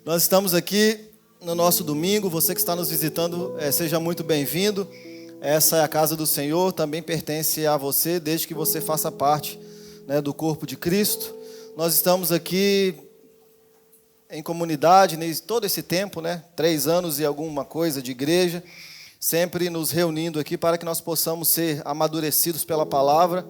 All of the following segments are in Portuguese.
Nós estamos aqui no nosso domingo. Você que está nos visitando, seja muito bem-vindo. Essa é a casa do Senhor, também pertence a você, desde que você faça parte, do corpo de Cristo. Nós estamos aqui em comunidade, todo esse tempo, 3 anos e alguma coisa de igreja, sempre nos reunindo aqui para que nós possamos ser amadurecidos pela palavra.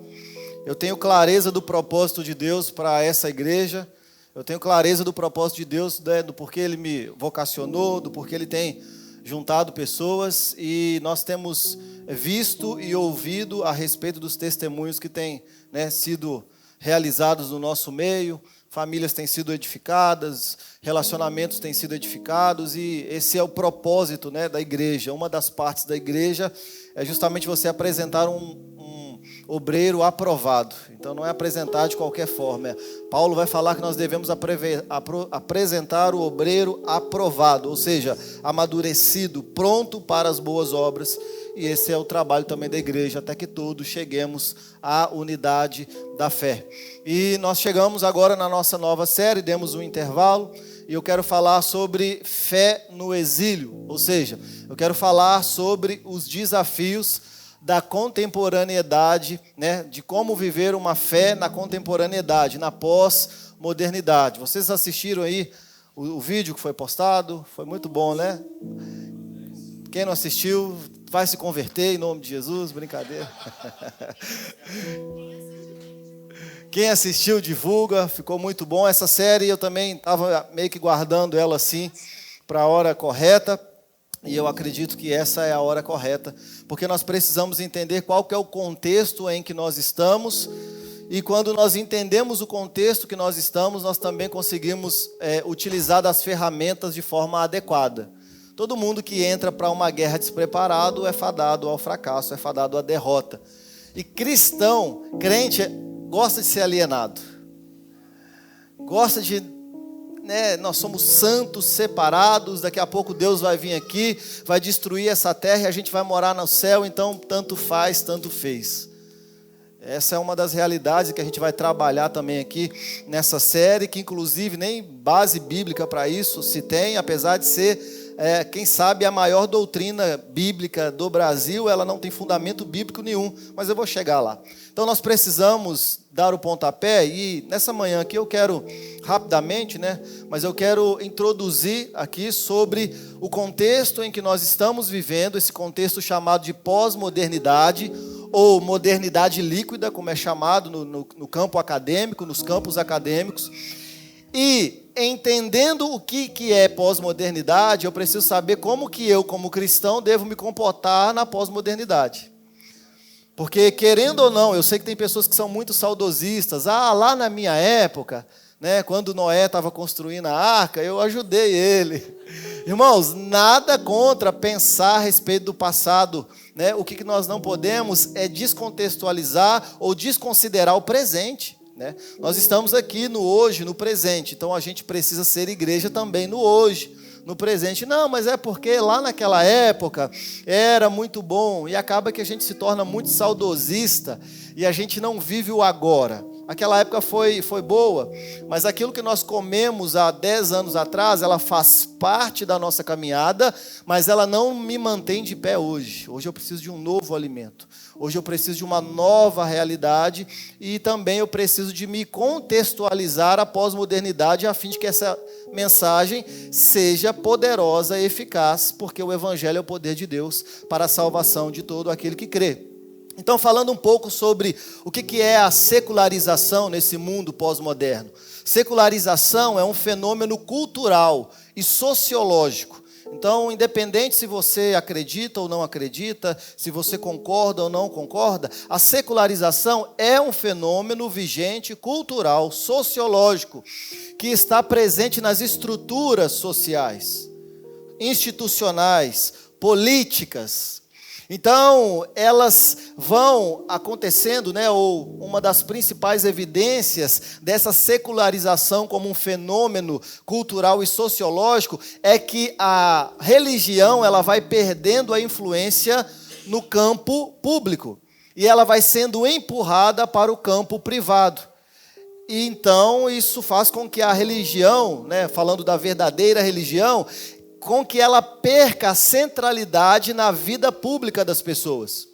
Eu tenho clareza do propósito de Deus para essa igreja. Eu tenho clareza do propósito de Deus, do porquê Ele me vocacionou, do porquê Ele tem juntado pessoas. E nós temos visto e ouvido a respeito dos testemunhos que têm sido realizados no nosso meio. Famílias têm sido edificadas, relacionamentos têm sido edificados. E esse é o propósito da igreja. Uma das partes da igreja é justamente você apresentar um obreiro aprovado. Então não é apresentar de qualquer forma. Paulo vai falar que nós devemos apresentar o obreiro aprovado, ou seja, amadurecido, pronto para as boas obras. E esse é o trabalho também da igreja, até que todos cheguemos à unidade da fé. E nós chegamos agora na nossa nova série, demos um intervalo, e eu quero falar sobre fé no exílio, ou seja, eu quero falar sobre os desafios da contemporaneidade, de como viver uma fé na contemporaneidade, na pós-modernidade. Vocês assistiram aí o vídeo que foi postado? Foi muito bom, né? Quem não assistiu, vai se converter em nome de Jesus, brincadeira. Quem assistiu, divulga, ficou muito bom. Essa série eu também estava meio que guardando ela assim, para a hora correta. E eu acredito que essa é a hora correta, porque nós precisamos entender qual que é o contexto em que nós estamos, e quando nós entendemos o contexto que nós estamos, nós também conseguimos utilizar das ferramentas de forma adequada. Todo mundo que entra para uma guerra despreparado é fadado ao fracasso, é fadado à derrota. E cristão, crente, gosta de ser alienado, gosta de... nós somos santos, separados, daqui a pouco Deus vai vir aqui, vai destruir essa terra e a gente vai morar no céu, então tanto faz, tanto fez. Essa é uma das realidades que a gente vai trabalhar também aqui nessa série, que inclusive nem base bíblica para isso se tem, apesar de ser, quem sabe, a maior doutrina bíblica do Brasil, ela não tem fundamento bíblico nenhum, mas eu vou chegar lá. Então nós precisamos dar o pontapé, e nessa manhã aqui eu quero, rapidamente, mas eu quero introduzir aqui sobre o contexto em que nós estamos vivendo, esse contexto chamado de pós-modernidade, ou modernidade líquida, como é chamado no campo acadêmico, nos campos acadêmicos. E entendendo o que é pós-modernidade, eu preciso saber como que eu, como cristão, devo me comportar na pós-modernidade. Porque, querendo ou não, eu sei que tem pessoas que são muito saudosistas. Lá na minha época, quando Noé estava construindo a arca, eu ajudei ele. Irmãos, nada contra pensar a respeito do passado. O que nós não podemos é descontextualizar ou desconsiderar o presente. Nós estamos aqui no hoje, no presente, então a gente precisa ser igreja também no hoje, no presente. Não, mas é porque lá naquela época era muito bom, e acaba que a gente se torna muito saudosista e a gente não vive o agora. Aquela época foi boa, mas aquilo que nós comemos há 10 anos atrás, ela faz parte da nossa caminhada, mas ela não me mantém de pé hoje. Hoje eu preciso de um novo alimento. Hoje eu preciso de uma nova realidade, e também eu preciso de me contextualizar a pós-modernidade a fim de que essa mensagem seja poderosa e eficaz, porque o Evangelho é o poder de Deus para a salvação de todo aquele que crê. Então, falando um pouco sobre o que é a secularização nesse mundo pós-moderno. Secularização é um fenômeno cultural e sociológico. Então, independente se você acredita ou não acredita, se você concorda ou não concorda, a secularização é um fenômeno vigente, cultural, sociológico, que está presente nas estruturas sociais, institucionais, políticas. Então, elas vão acontecendo, ou uma das principais evidências dessa secularização como um fenômeno cultural e sociológico é que a religião ela vai perdendo a influência no campo público e ela vai sendo empurrada para o campo privado. E então isso faz com que a religião, né, falando da verdadeira religião, com que ela perca a centralidade na vida pública das pessoas.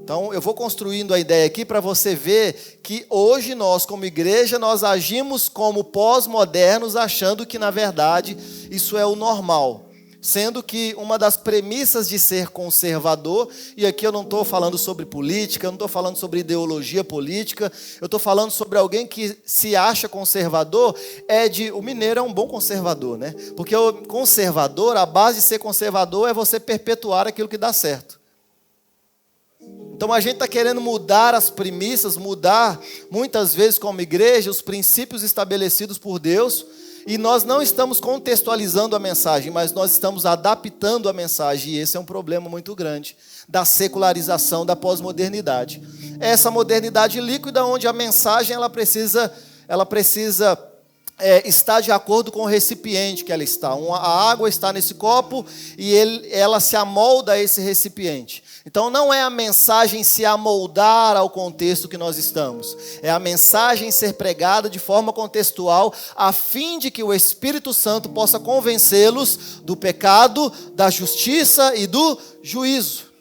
Então eu vou construindo a ideia aqui para você ver que hoje nós, como igreja, nós agimos como pós-modernos, achando que na verdade isso é o normal. Sendo que uma das premissas de ser conservador, e aqui eu não estou falando sobre política, eu não estou falando sobre ideologia política, eu estou falando sobre alguém que se acha conservador, o mineiro é um bom conservador, né? Porque o conservador, a base de ser conservador é você perpetuar aquilo que dá certo. Então a gente está querendo mudar as premissas, mudar muitas vezes como igreja os princípios estabelecidos por Deus, e nós não estamos contextualizando a mensagem, mas nós estamos adaptando a mensagem, e esse é um problema muito grande da secularização, da pós-modernidade. Essa modernidade líquida onde a mensagem ela precisa estar de acordo com o recipiente que ela está. A água está nesse copo e ela se amolda a esse recipiente. Então não é a mensagem se amoldar ao contexto que nós estamos. É a mensagem ser pregada de forma contextual, a fim de que o Espírito Santo possa convencê-los do pecado, da justiça e do juízo.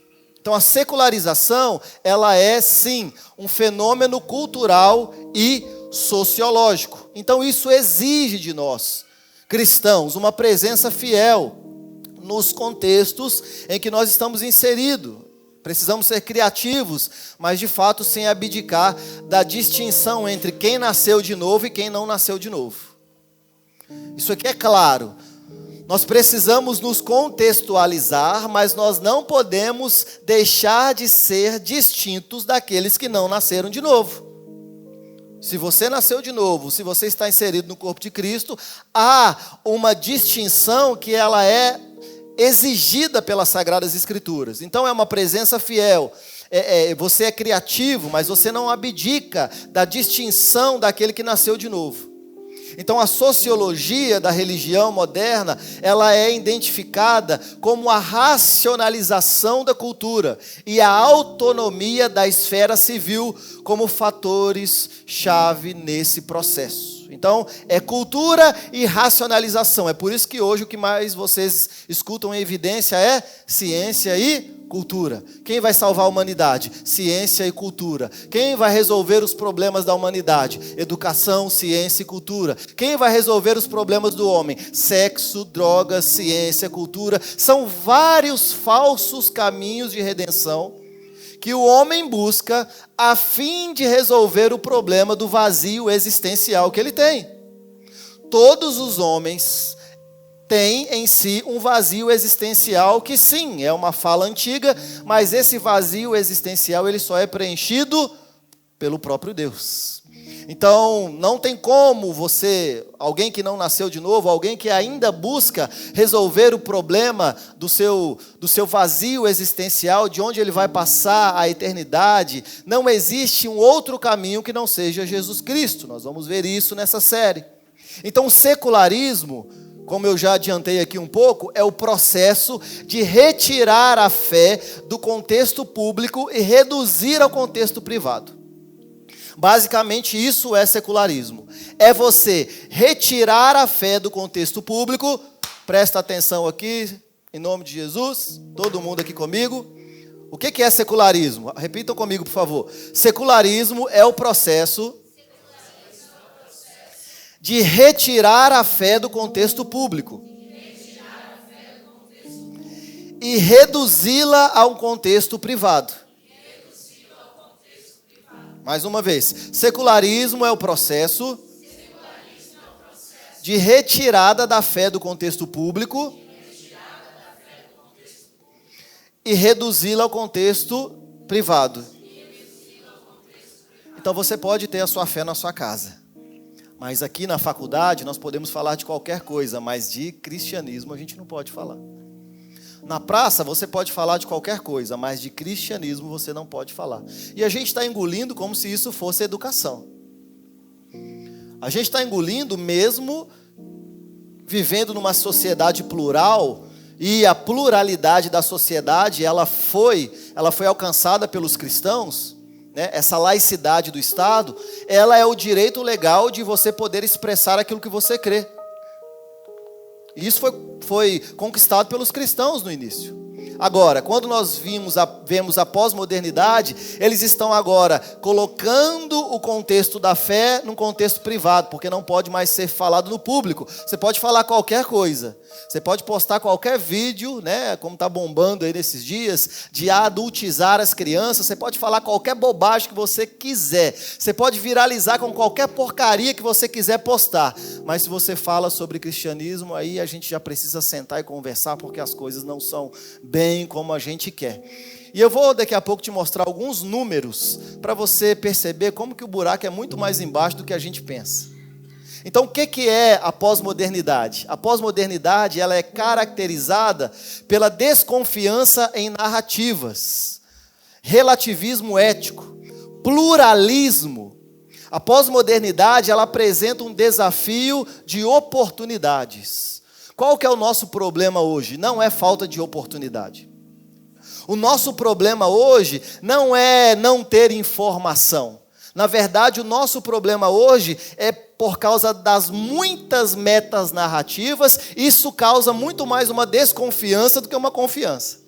Então a secularização, ela é sim um fenômeno cultural e sociológico. Então isso exige de nós, cristãos, uma presença fiel nos contextos em que nós estamos inseridos. Precisamos ser criativos, mas de fato sem abdicar da distinção entre quem nasceu de novo e quem não nasceu de novo. Isso aqui é claro. Nós precisamos nos contextualizar, mas nós não podemos deixar de ser distintos daqueles que não nasceram de novo. Se você nasceu de novo, se você está inserido no corpo de Cristo, há uma distinção que ela é exigida pelas Sagradas Escrituras. Então é uma presença fiel. Você é criativo, mas você não abdica da distinção daquele que nasceu de novo. Então a sociologia da religião moderna, ela é identificada como a racionalização da cultura e a autonomia da esfera civil como fatores-chave nesse processo. Então, é cultura e racionalização. É por isso que hoje o que mais vocês escutam em evidência é ciência e cultura. Quem vai salvar a humanidade? Ciência e cultura. Quem vai resolver os problemas da humanidade? Educação, ciência e cultura. Quem vai resolver os problemas do homem? Sexo, drogas, ciência, cultura. São vários falsos caminhos de redenção que o homem busca a fim de resolver o problema do vazio existencial que ele tem. Todos os homens têm em si um vazio existencial que sim, é uma fala antiga, mas esse vazio existencial ele só é preenchido pelo próprio Deus. Então, não tem como alguém que não nasceu de novo, alguém que ainda busca resolver o problema do seu vazio existencial, de onde ele vai passar a eternidade, não existe um outro caminho que não seja Jesus Cristo. Nós vamos ver isso nessa série. Então, o secularismo, como eu já adiantei aqui um pouco, é o processo de retirar a fé do contexto público e reduzir ao contexto privado. Basicamente isso é secularismo. É você retirar a fé do contexto público. Presta atenção aqui, em nome de Jesus. Todo mundo aqui comigo. O que é secularismo? Repitam comigo, por favor. Secularismo é o processo de retirar a fé do contexto público e reduzi-la a um contexto privado. Mais uma vez, secularismo é o processo de retirada da fé do contexto público e reduzi-la ao contexto privado. Então você pode ter a sua fé na sua casa, mas aqui na faculdade nós podemos falar de qualquer coisa, mas de cristianismo a gente não pode falar. Na praça você pode falar de qualquer coisa, mas de cristianismo você não pode falar. E a gente está engolindo como se isso fosse educação. A gente está engolindo mesmo vivendo numa sociedade plural, e a pluralidade da sociedade ela foi alcançada pelos cristãos, né, essa laicidade do Estado, ela é o direito legal de você poder expressar aquilo que você crê. E isso foi conquistado pelos cristãos no início. Agora, quando nós vemos a pós-modernidade, eles estão agora colocando o contexto da fé num contexto privado, porque não pode mais ser falado no público. Você pode falar qualquer coisa, você pode postar qualquer vídeo, né, como está bombando aí nesses dias, de adultizar as crianças, você pode falar qualquer bobagem que você quiser, você pode viralizar com qualquer porcaria que você quiser postar, mas se você fala sobre cristianismo, aí a gente já precisa sentar e conversar, porque as coisas não são bem como a gente quer. E eu vou daqui a pouco te mostrar alguns números para você perceber como que o buraco é muito mais embaixo do que a gente pensa. Então, o que é a pós-modernidade? A pós-modernidade, ela é caracterizada pela desconfiança em narrativas, relativismo ético, pluralismo. A pós-modernidade, ela apresenta um desafio de oportunidades. Qual que é o nosso problema hoje? Não é falta de oportunidade. O nosso problema hoje não é não ter informação. Na verdade, o nosso problema hoje é por causa das muitas metas narrativas, isso causa muito mais uma desconfiança do que uma confiança.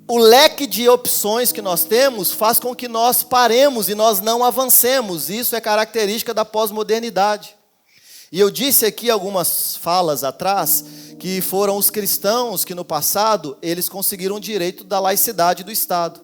O leque de opções que nós temos faz com que nós paremos e nós não avancemos. Isso é característica da pós-modernidade. E eu disse aqui algumas falas atrás que foram os cristãos que no passado eles conseguiram o direito da laicidade do Estado.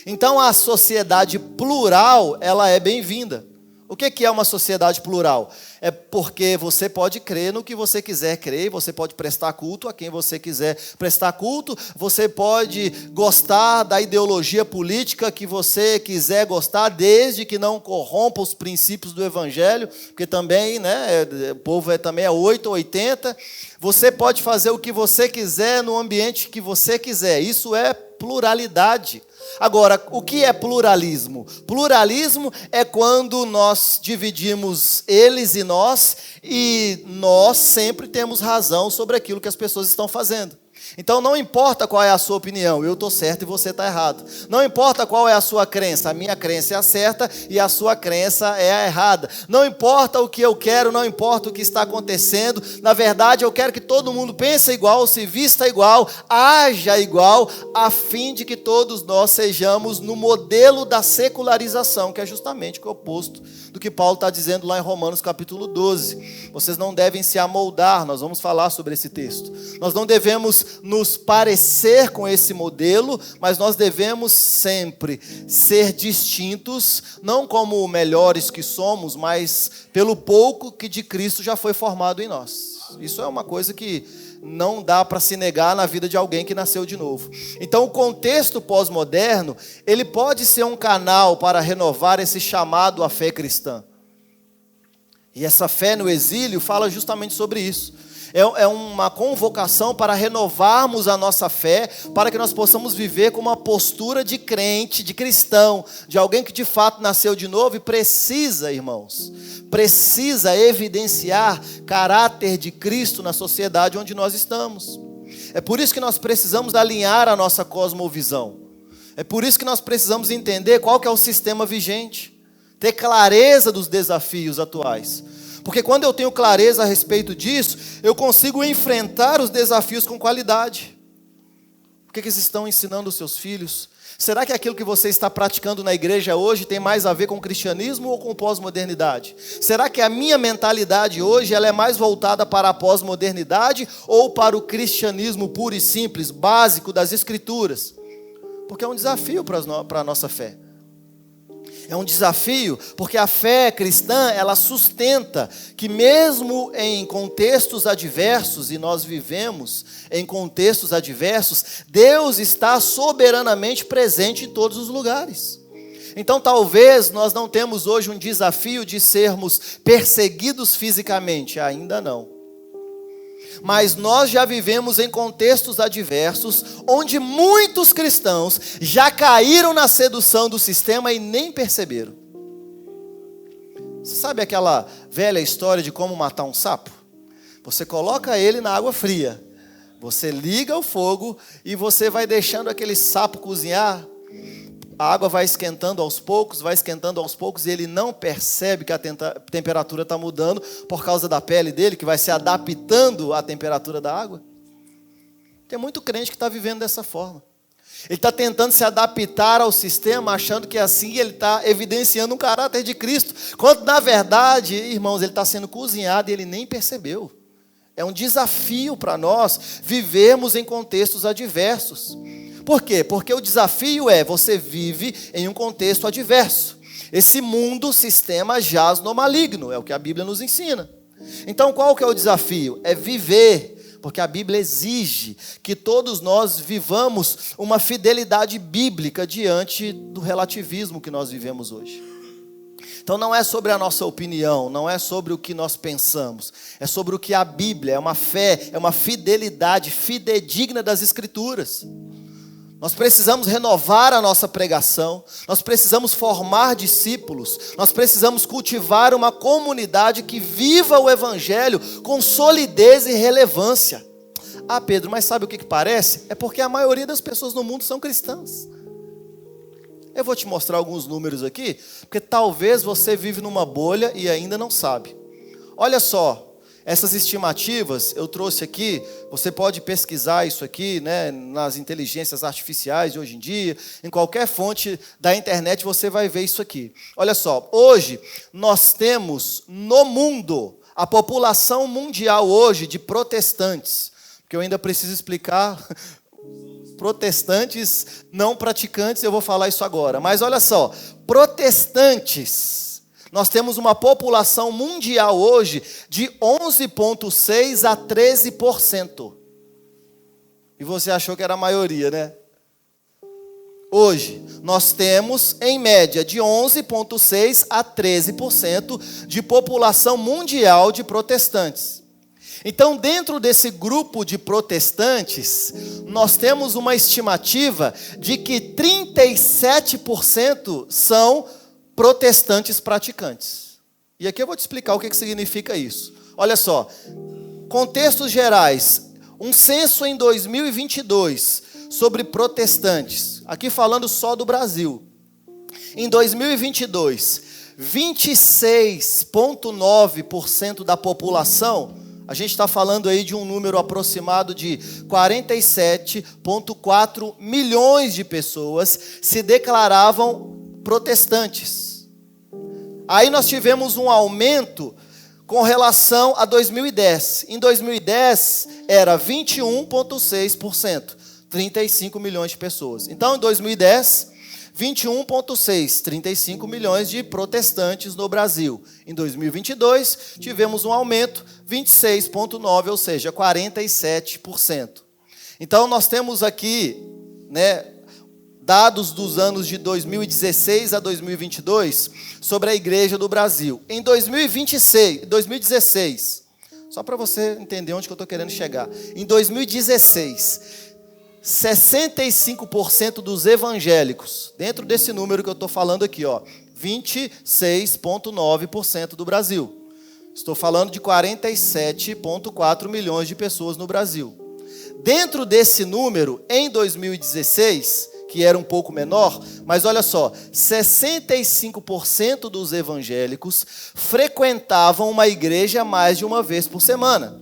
Então a sociedade plural, ela é bem-vinda. O que é uma sociedade plural? É porque você pode crer no que você quiser crer, você pode prestar culto a quem você quiser prestar culto, você pode gostar da ideologia política que você quiser gostar, desde que não corrompa os princípios do Evangelho, porque também, né, o povo também é 8 ou 80. Você pode fazer o que você quiser no ambiente que você quiser, isso é pluralidade. Agora, o que é pluralismo? Pluralismo é quando nós dividimos eles e nós sempre temos razão sobre aquilo que as pessoas estão fazendo. Então não importa qual é a sua opinião, eu estou certo e você está errado. Não importa qual é a sua crença, a minha crença é a certa e a sua crença é a errada. Não importa o que eu quero, não importa o que está acontecendo. Na verdade, eu quero que todo mundo pense igual, se vista igual, haja igual, a fim de que todos nós sejamos no modelo da secularização, que é justamente o oposto do que Paulo está dizendo lá em Romanos capítulo 12. Vocês não devem se amoldar, nós vamos falar sobre esse texto. Nós não devemos nos parecer com esse modelo, mas nós devemos sempre ser distintos, não como melhores que somos, mas pelo pouco que de Cristo já foi formado em nós. Isso é uma coisa que não dá para se negar na vida de alguém que nasceu de novo. Então o contexto pós-moderno, ele pode ser um canal para renovar esse chamado à fé cristã. E essa fé no exílio fala justamente sobre isso. É uma convocação para renovarmos a nossa fé, para que nós possamos viver com uma postura de crente, de cristão, de alguém que de fato nasceu de novo e precisa, irmãos, precisa evidenciar caráter de Cristo na sociedade onde nós estamos. É por isso que nós precisamos alinhar a nossa cosmovisão. É por isso que nós precisamos entender qual que é o sistema vigente, ter clareza dos desafios atuais. Porque quando eu tenho clareza a respeito disso, eu consigo enfrentar os desafios com qualidade. O que vocês estão ensinando os seus filhos? Será que aquilo que você está praticando na igreja hoje tem mais a ver com o cristianismo ou com pós-modernidade? Será que a minha mentalidade hoje ela é mais voltada para a pós-modernidade ou para o cristianismo puro e simples, básico das Escrituras? Porque é um desafio para a nossa fé. É um desafio, porque a fé cristã, ela sustenta que mesmo em contextos adversos, e nós vivemos em contextos adversos, Deus está soberanamente presente em todos os lugares. Então talvez nós não temos hoje um desafio de sermos perseguidos fisicamente, ainda não. Mas nós já vivemos em contextos adversos, onde muitos cristãos já caíram na sedução do sistema e nem perceberam. Você sabe aquela velha história de como matar um sapo? Você coloca ele na água fria, você liga o fogo e você vai deixando aquele sapo cozinhar. a água vai esquentando aos poucos, e ele não percebe que a temperatura está mudando por causa da pele dele, que vai se adaptando à temperatura da água. Tem muito crente que está vivendo dessa forma. Ele está tentando se adaptar ao sistema, achando que assim ele está evidenciando um caráter de Cristo, quando na verdade, irmãos, ele está sendo cozinhado e ele nem percebeu. É um desafio para nós vivermos em contextos adversos. Por quê? Porque o desafio é, você vive em um contexto adverso. Esse mundo, sistema, jaz no maligno, é o que a Bíblia nos ensina. Então qual que é o desafio? É viver. Porque a Bíblia exige que todos nós vivamos uma fidelidade bíblica diante do relativismo que nós vivemos hoje. Então não é sobre a nossa opinião, não é sobre o que nós pensamos, é sobre o que a Bíblia, é uma fé, é uma fidelidade fidedigna das Escrituras. Nós precisamos renovar a nossa pregação, nós precisamos formar discípulos, nós precisamos cultivar uma comunidade que viva o Evangelho com solidez e relevância. Ah, Pedro, mas sabe o que parece? É porque a maioria das pessoas no mundo são cristãs. Eu vou te mostrar alguns números aqui, porque talvez você vive numa bolha e ainda não sabe. Olha só. Essas estimativas eu trouxe aqui, você pode pesquisar isso aqui, né, nas inteligências artificiais de hoje em dia, em qualquer fonte da internet você vai ver isso aqui. Olha só, hoje nós temos no mundo, a população mundial hoje de protestantes, porque eu ainda preciso explicar, protestantes não praticantes, eu vou falar isso agora, mas olha só, protestantes... Nós temos uma população mundial hoje de 11,6% a 13%. E você achou que era a maioria, né? Hoje, nós temos, em média, de 11,6% a 13% de população mundial de protestantes. Então, dentro desse grupo de protestantes, nós temos uma estimativa de que 37% são protestantes praticantes. E aqui eu vou te explicar o que significa isso. Olha só, contextos gerais, um censo em 2022 sobre protestantes, aqui falando só do Brasil. Em 2022, 26,9% da população, a gente está falando aí de um número aproximado de 47,4 milhões de pessoas se declaravam protestantes. Aí nós tivemos um aumento com relação a 2010. Em 2010 era 21,6%, 35 milhões de pessoas. Então em 2010, 21,6%, 35 milhões de protestantes no Brasil. Em 2022 tivemos um aumento, 26,9%, ou seja, 47%. Então nós temos aqui, né, dados dos anos de 2016 a 2022 sobre a Igreja do Brasil. Em 2016, só para você entender onde que eu estou querendo chegar. Em 2016, 65% dos evangélicos, dentro desse número que eu estou falando aqui, 26,9% do Brasil. Estou falando de 47,4 milhões de pessoas no Brasil. Dentro desse número, em 2016... que era um pouco menor, mas olha só, 65% dos evangélicos frequentavam uma igreja mais de uma vez por semana.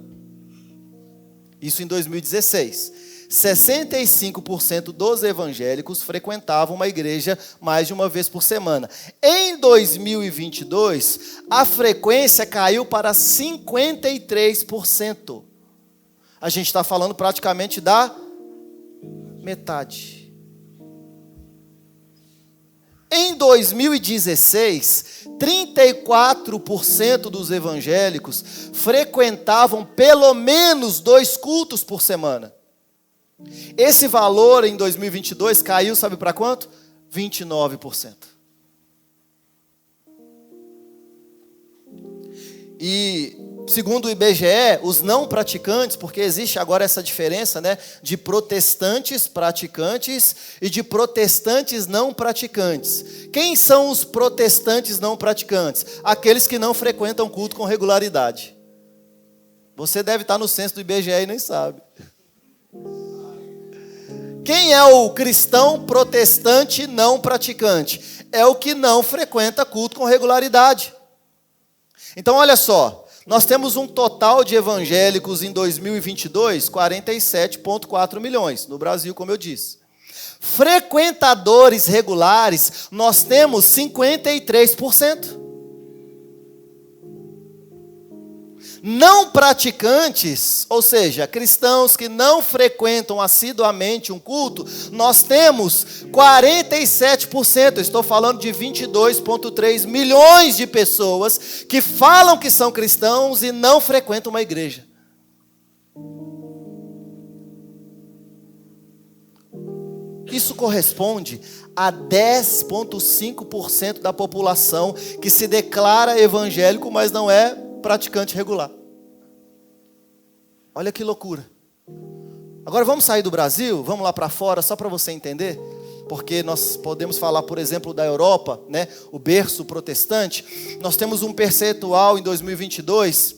Isso em 2016. 65% dos evangélicos frequentavam uma igreja mais de uma vez por semana. Em 2022, a frequência caiu para 53%. A gente está falando praticamente da metade. Em 2016, 34% dos evangélicos frequentavam pelo menos 2 cultos por semana. Esse valor em 2022 caiu, sabe para quanto? 29%. E segundo o IBGE, os não praticantes, porque existe agora essa diferença, né, de protestantes praticantes e de protestantes não praticantes. Quem são os protestantes não praticantes? Aqueles que não frequentam culto com regularidade. Você deve estar no censo do IBGE e nem sabe. Quem é o cristão protestante não praticante? É o que não frequenta culto com regularidade. Então, olha só. Nós temos um total de evangélicos em 2022, 47,4 milhões, no Brasil, como eu disse. Frequentadores regulares, nós temos 53%. Não praticantes, ou seja, cristãos que não frequentam assiduamente um culto, nós temos 47%. Estou falando de 22,3 milhões de pessoas que falam que são cristãos e não frequentam uma igreja. Isso corresponde a 10,5% da população que se declara evangélico, mas não é praticante regular. Olha que loucura. Agora vamos sair do Brasil, vamos lá para fora, só para você entender, porque nós podemos falar, por exemplo, da Europa, né, o berço protestante. Nós temos um percentual em 2022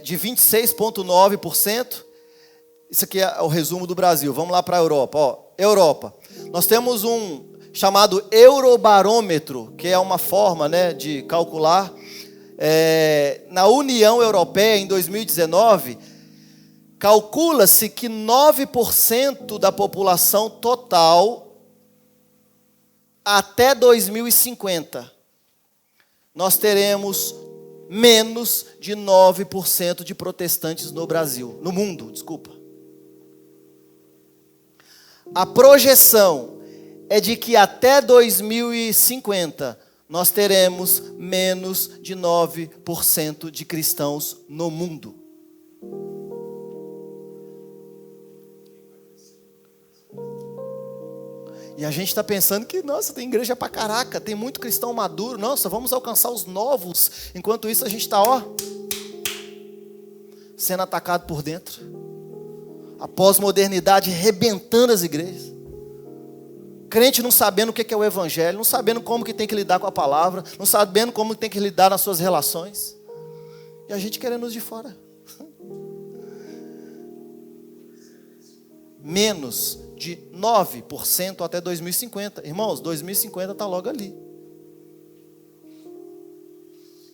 de 26,9%. Isso aqui é o resumo do Brasil. Vamos lá para a Europa. Ó, Europa. Nós temos um chamado Eurobarômetro, que é uma forma, né, de calcular. Na União Europeia, em 2019, calcula-se que 9% da população total, até 2050, nós teremos menos de 9% de protestantes no Brasil, no mundo, desculpa. A projeção é de que até 2050, nós teremos menos de 9% de cristãos no mundo. E a gente está pensando que, nossa, tem igreja pra caraca, tem muito cristão maduro, nossa, vamos alcançar os novos. Enquanto isso a gente está, sendo atacado por dentro. A pós-modernidade rebentando as igrejas. Crente não sabendo o que é o evangelho, não sabendo como que tem que lidar com a palavra, não sabendo como tem que lidar nas suas relações. E a gente querendo os de fora. Menos de 9% até 2050. Irmãos, 2050 está logo ali.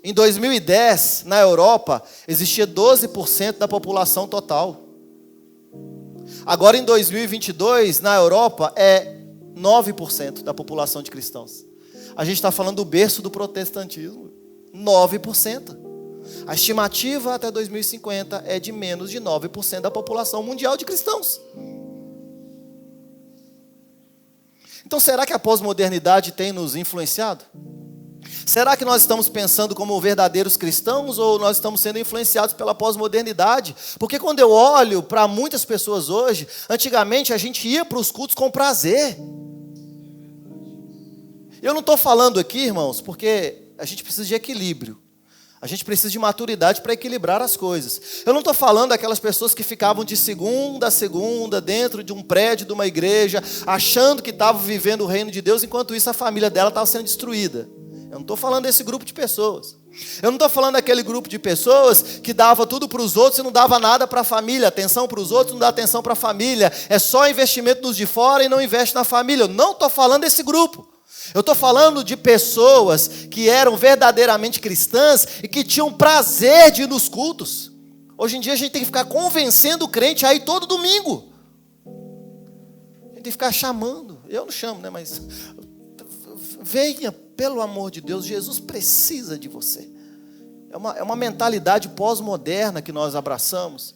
Em 2010, na Europa, existia 12% da população total. Agora, em 2022, na Europa, é 9% da população de cristãos. A gente está falando do berço do protestantismo. 9%. A estimativa até 2050 é de menos de 9% da população mundial de cristãos. Então, será que a pós-modernidade tem nos influenciado? Será que nós estamos pensando como verdadeiros cristãos ou nós estamos sendo influenciados pela pós-modernidade? Porque quando eu olho para muitas pessoas hoje, antigamente a gente ia para os cultos com prazer. Eu não estou falando aqui, irmãos, porque a gente precisa de equilíbrio. A gente precisa de maturidade para equilibrar as coisas. Eu não estou falando daquelas pessoas que ficavam de segunda a segunda dentro de um prédio de uma igreja, achando que estavam vivendo o reino de Deus, enquanto isso a família dela estava sendo destruída. Eu não estou falando desse grupo de pessoas. Eu não estou falando daquele grupo de pessoas que dava tudo para os outros e não dava nada para a família. Atenção para os outros, não dá atenção para a família. É só investimento nos de fora e não investe na família. Eu não estou falando desse grupo. Eu estou falando de pessoas que eram verdadeiramente cristãs e que tinham prazer de ir nos cultos. Hoje em dia a gente tem que ficar convencendo o crente a ir todo domingo. A gente tem que ficar chamando. Eu não chamo, né? Mas venha, pelo amor de Deus, Jesus precisa de você. É uma mentalidade pós-moderna que nós abraçamos.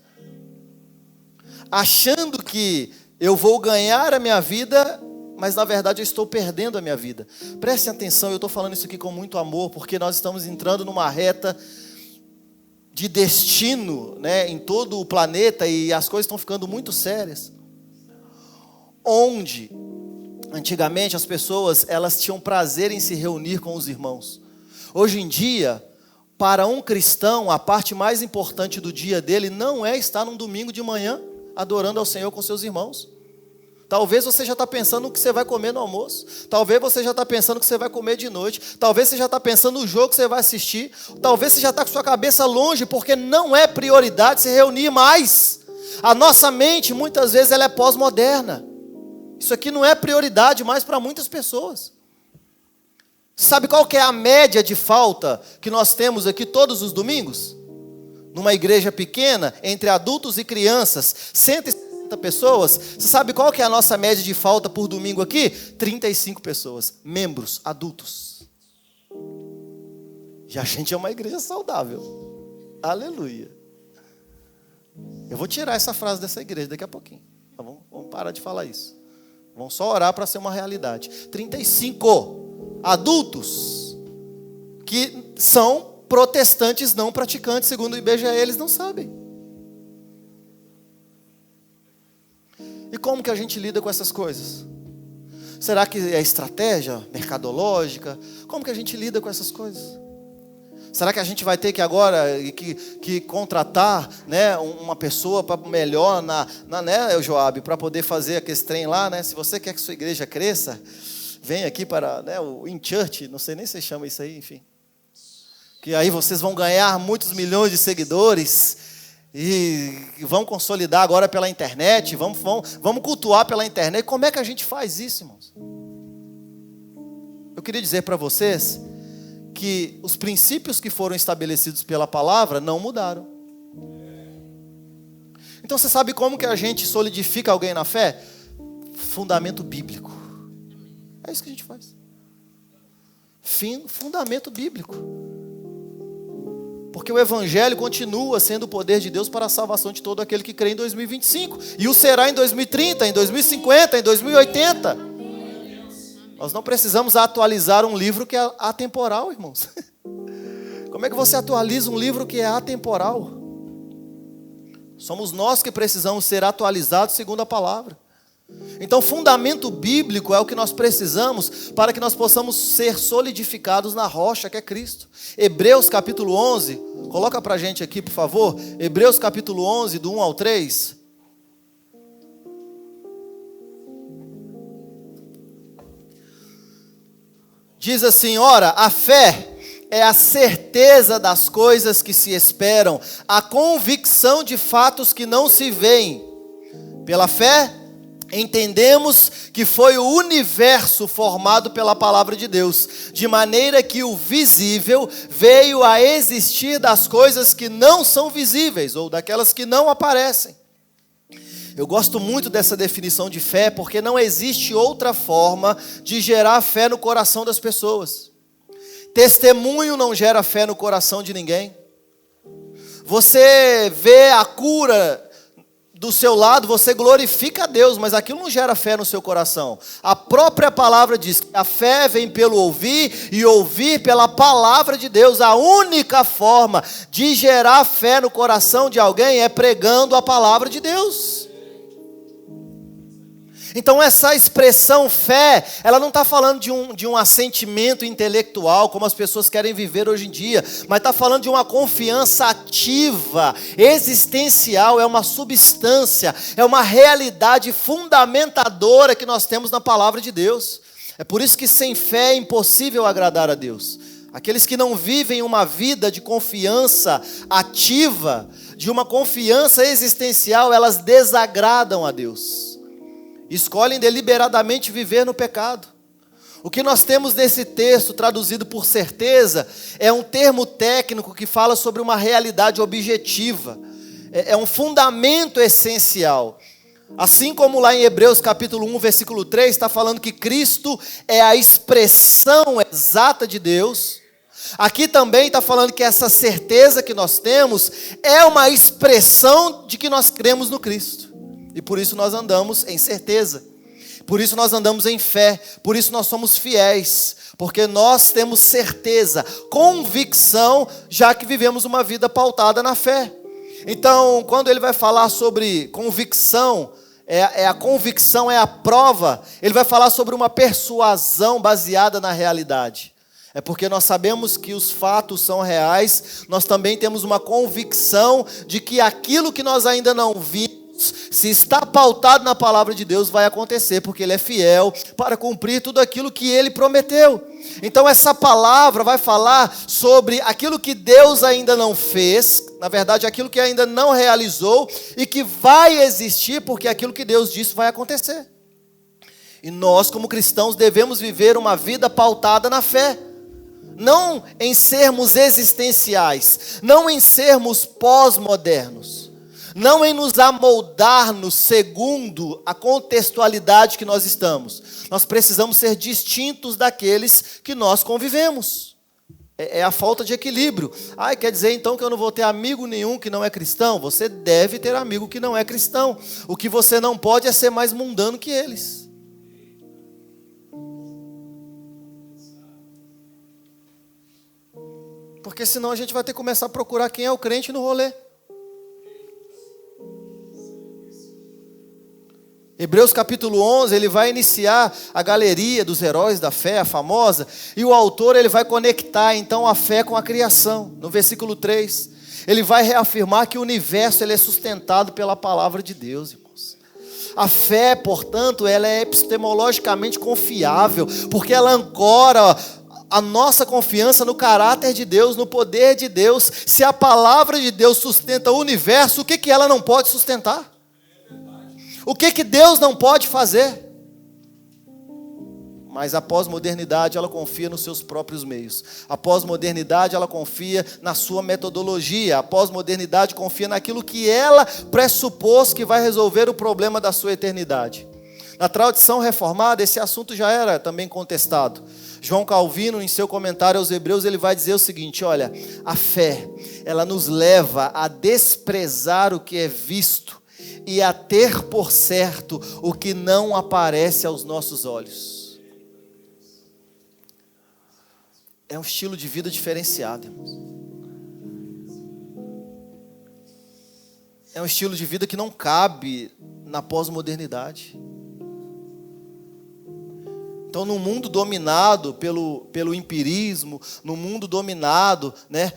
Achando que eu vou ganhar a minha vida, mas na verdade eu estou perdendo a minha vida. Prestem atenção, eu estou falando isso aqui com muito amor, porque nós estamos entrando numa reta de destino, né, em todo o planeta, e as coisas estão ficando muito sérias. Onde, antigamente, as pessoas elas tinham prazer em se reunir com os irmãos. Hoje em dia, para um cristão, a parte mais importante do dia dele não é estar num domingo de manhã, adorando ao Senhor com seus irmãos. Talvez você já está pensando no que você vai comer no almoço. Talvez você já está pensando no que você vai comer de noite. Talvez você já está pensando no jogo que você vai assistir. Talvez você já está com sua cabeça longe, porque não é prioridade se reunir mais. A nossa mente, muitas vezes, ela é pós-moderna. Isso aqui não é prioridade mais para muitas pessoas. Sabe qual que é a média de falta que nós temos aqui todos os domingos? Numa igreja pequena, entre adultos e crianças, 160 pessoas. Você sabe qual que é a nossa média de falta por domingo aqui? 35 pessoas, membros, adultos. E a gente é uma igreja saudável. Aleluia. Eu vou tirar essa frase dessa igreja daqui a pouquinho. Tá bom? Vamos parar de falar isso. Vamos só orar para ser uma realidade. 35 adultos que são protestantes não praticantes, segundo o IBGE, eles não sabem. E como que a gente lida com essas coisas? Será que é estratégia mercadológica? Como que a gente lida com essas coisas? Será que a gente vai ter que agora que contratar, né, uma pessoa para melhor né, Joabe, para poder fazer aquele trem lá, né? Se você quer que sua igreja cresça, vem aqui para, né, o In Church, não sei nem se chama isso aí, enfim. Que aí vocês vão ganhar muitos milhões de seguidores e vão consolidar agora pela internet, vamos cultuar pela internet. Como é que a gente faz isso, irmãos? Eu queria dizer para vocês que os princípios que foram estabelecidos pela palavra não mudaram. Então você sabe como que a gente solidifica alguém na fé? Fundamento bíblico. É isso que a gente faz. Fundamento bíblico. Porque o evangelho continua sendo o poder de Deus para a salvação de todo aquele que crê em 2025. E o será em 2030, em 2050, em 2080. Nós não precisamos atualizar um livro que é atemporal, irmãos. Como é que você atualiza um livro que é atemporal? Somos nós que precisamos ser atualizados segundo a palavra. Então, fundamento bíblico é o que nós precisamos para que nós possamos ser solidificados na rocha que é Cristo. Hebreus capítulo 11, coloca para a gente aqui, por favor. Hebreus capítulo 11, do 1 ao 3. Diz assim: ora, a fé é a certeza das coisas que se esperam, a convicção de fatos que não se veem. Pela fé, entendemos que foi o universo formado pela palavra de Deus, de maneira que o visível veio a existir das coisas que não são visíveis, ou daquelas que não aparecem. Eu gosto muito dessa definição de fé, porque não existe outra forma de gerar fé no coração das pessoas. Testemunho não gera fé no coração de ninguém. Você vê a cura do seu lado, você glorifica a Deus, mas aquilo não gera fé no seu coração. A própria palavra diz que a fé vem pelo ouvir e ouvir pela palavra de Deus. A única forma de gerar fé no coração de alguém é pregando a palavra de Deus. Então essa expressão fé, ela não está falando de um assentimento intelectual, como as pessoas querem viver hoje em dia, mas está falando de uma confiança ativa, existencial, é uma substância, é uma realidade fundamentadora que nós temos na palavra de Deus. É por isso que sem fé é impossível agradar a Deus. Aqueles que não vivem uma vida de confiança ativa, de uma confiança existencial, elas desagradam a Deus. Escolhem deliberadamente viver no pecado. O que nós temos nesse texto, traduzido por certeza, é um termo técnico que fala sobre uma realidade objetiva. É um fundamento essencial. Assim como lá em Hebreus capítulo 1, versículo 3, está falando que Cristo é a expressão exata de Deus. Aqui também está falando que essa certeza que nós temos é uma expressão de que nós cremos no Cristo. E por isso nós andamos em certeza, por isso nós andamos em fé, por isso nós somos fiéis, porque nós temos certeza, convicção, já que vivemos uma vida pautada na fé. Então, quando ele vai falar sobre convicção, a convicção é a prova, ele vai falar sobre uma persuasão baseada na realidade. É porque nós sabemos que os fatos são reais, nós também temos uma convicção de que aquilo que nós ainda não vimos, se está pautado na palavra de Deus, vai acontecer, porque Ele é fiel para cumprir tudo aquilo que Ele prometeu. Então essa palavra vai falar sobre aquilo que Deus ainda não fez, na verdade aquilo que ainda não realizou e que vai existir, porque aquilo que Deus disse vai acontecer. E nós, como cristãos, devemos viver uma vida pautada na fé. Não em sermos existenciais, não em sermos pós-modernos, não em nos amoldarmos segundo a contextualidade que nós estamos. Nós precisamos ser distintos daqueles que nós convivemos. É a falta de equilíbrio. Quer dizer então que eu não vou ter amigo nenhum que não é cristão? Você deve ter amigo que não é cristão. O que você não pode é ser mais mundano que eles. Porque senão a gente vai ter que começar a procurar quem é o crente no rolê. Hebreus capítulo 11, ele vai iniciar a galeria dos heróis da fé, a famosa, e o autor ele vai conectar então a fé com a criação. No versículo 3, ele vai reafirmar que o universo ele é sustentado pela palavra de Deus, irmãos. A fé, portanto, ela é epistemologicamente confiável, porque ela ancora a nossa confiança no caráter de Deus, no poder de Deus. Se a palavra de Deus sustenta o universo, o que ela não pode sustentar? O que Deus não pode fazer? Mas a pós-modernidade, ela confia nos seus próprios meios. A pós-modernidade, ela confia na sua metodologia. A pós-modernidade confia naquilo que ela pressupôs que vai resolver o problema da sua eternidade. Na tradição reformada, esse assunto já era também contestado. João Calvino, em seu comentário aos Hebreus, ele vai dizer o seguinte: olha, a fé, ela nos leva a desprezar o que é visto e a ter por certo o que não aparece aos nossos olhos. É um estilo de vida diferenciado, irmãos. É um estilo de vida que não cabe na pós-modernidade. Então, no mundo dominado pelo empirismo, no mundo dominado, né,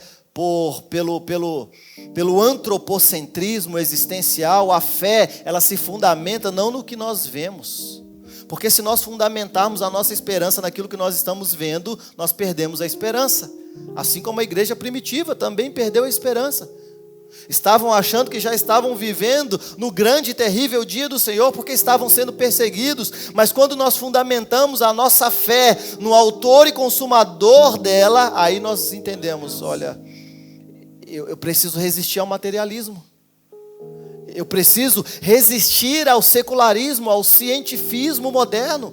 pelo antropocentrismo existencial, a fé, ela se fundamenta não no que nós vemos. Porque se nós fundamentarmos a nossa esperança naquilo que nós estamos vendo, nós perdemos a esperança. Assim como a igreja primitiva também perdeu a esperança. Estavam achando que já estavam vivendo no grande e terrível dia do Senhor, porque estavam sendo perseguidos. Mas quando nós fundamentamos a nossa fé no autor e consumador dela, aí nós entendemos, olha, eu preciso resistir ao materialismo. Eu preciso resistir ao secularismo, ao cientifismo moderno.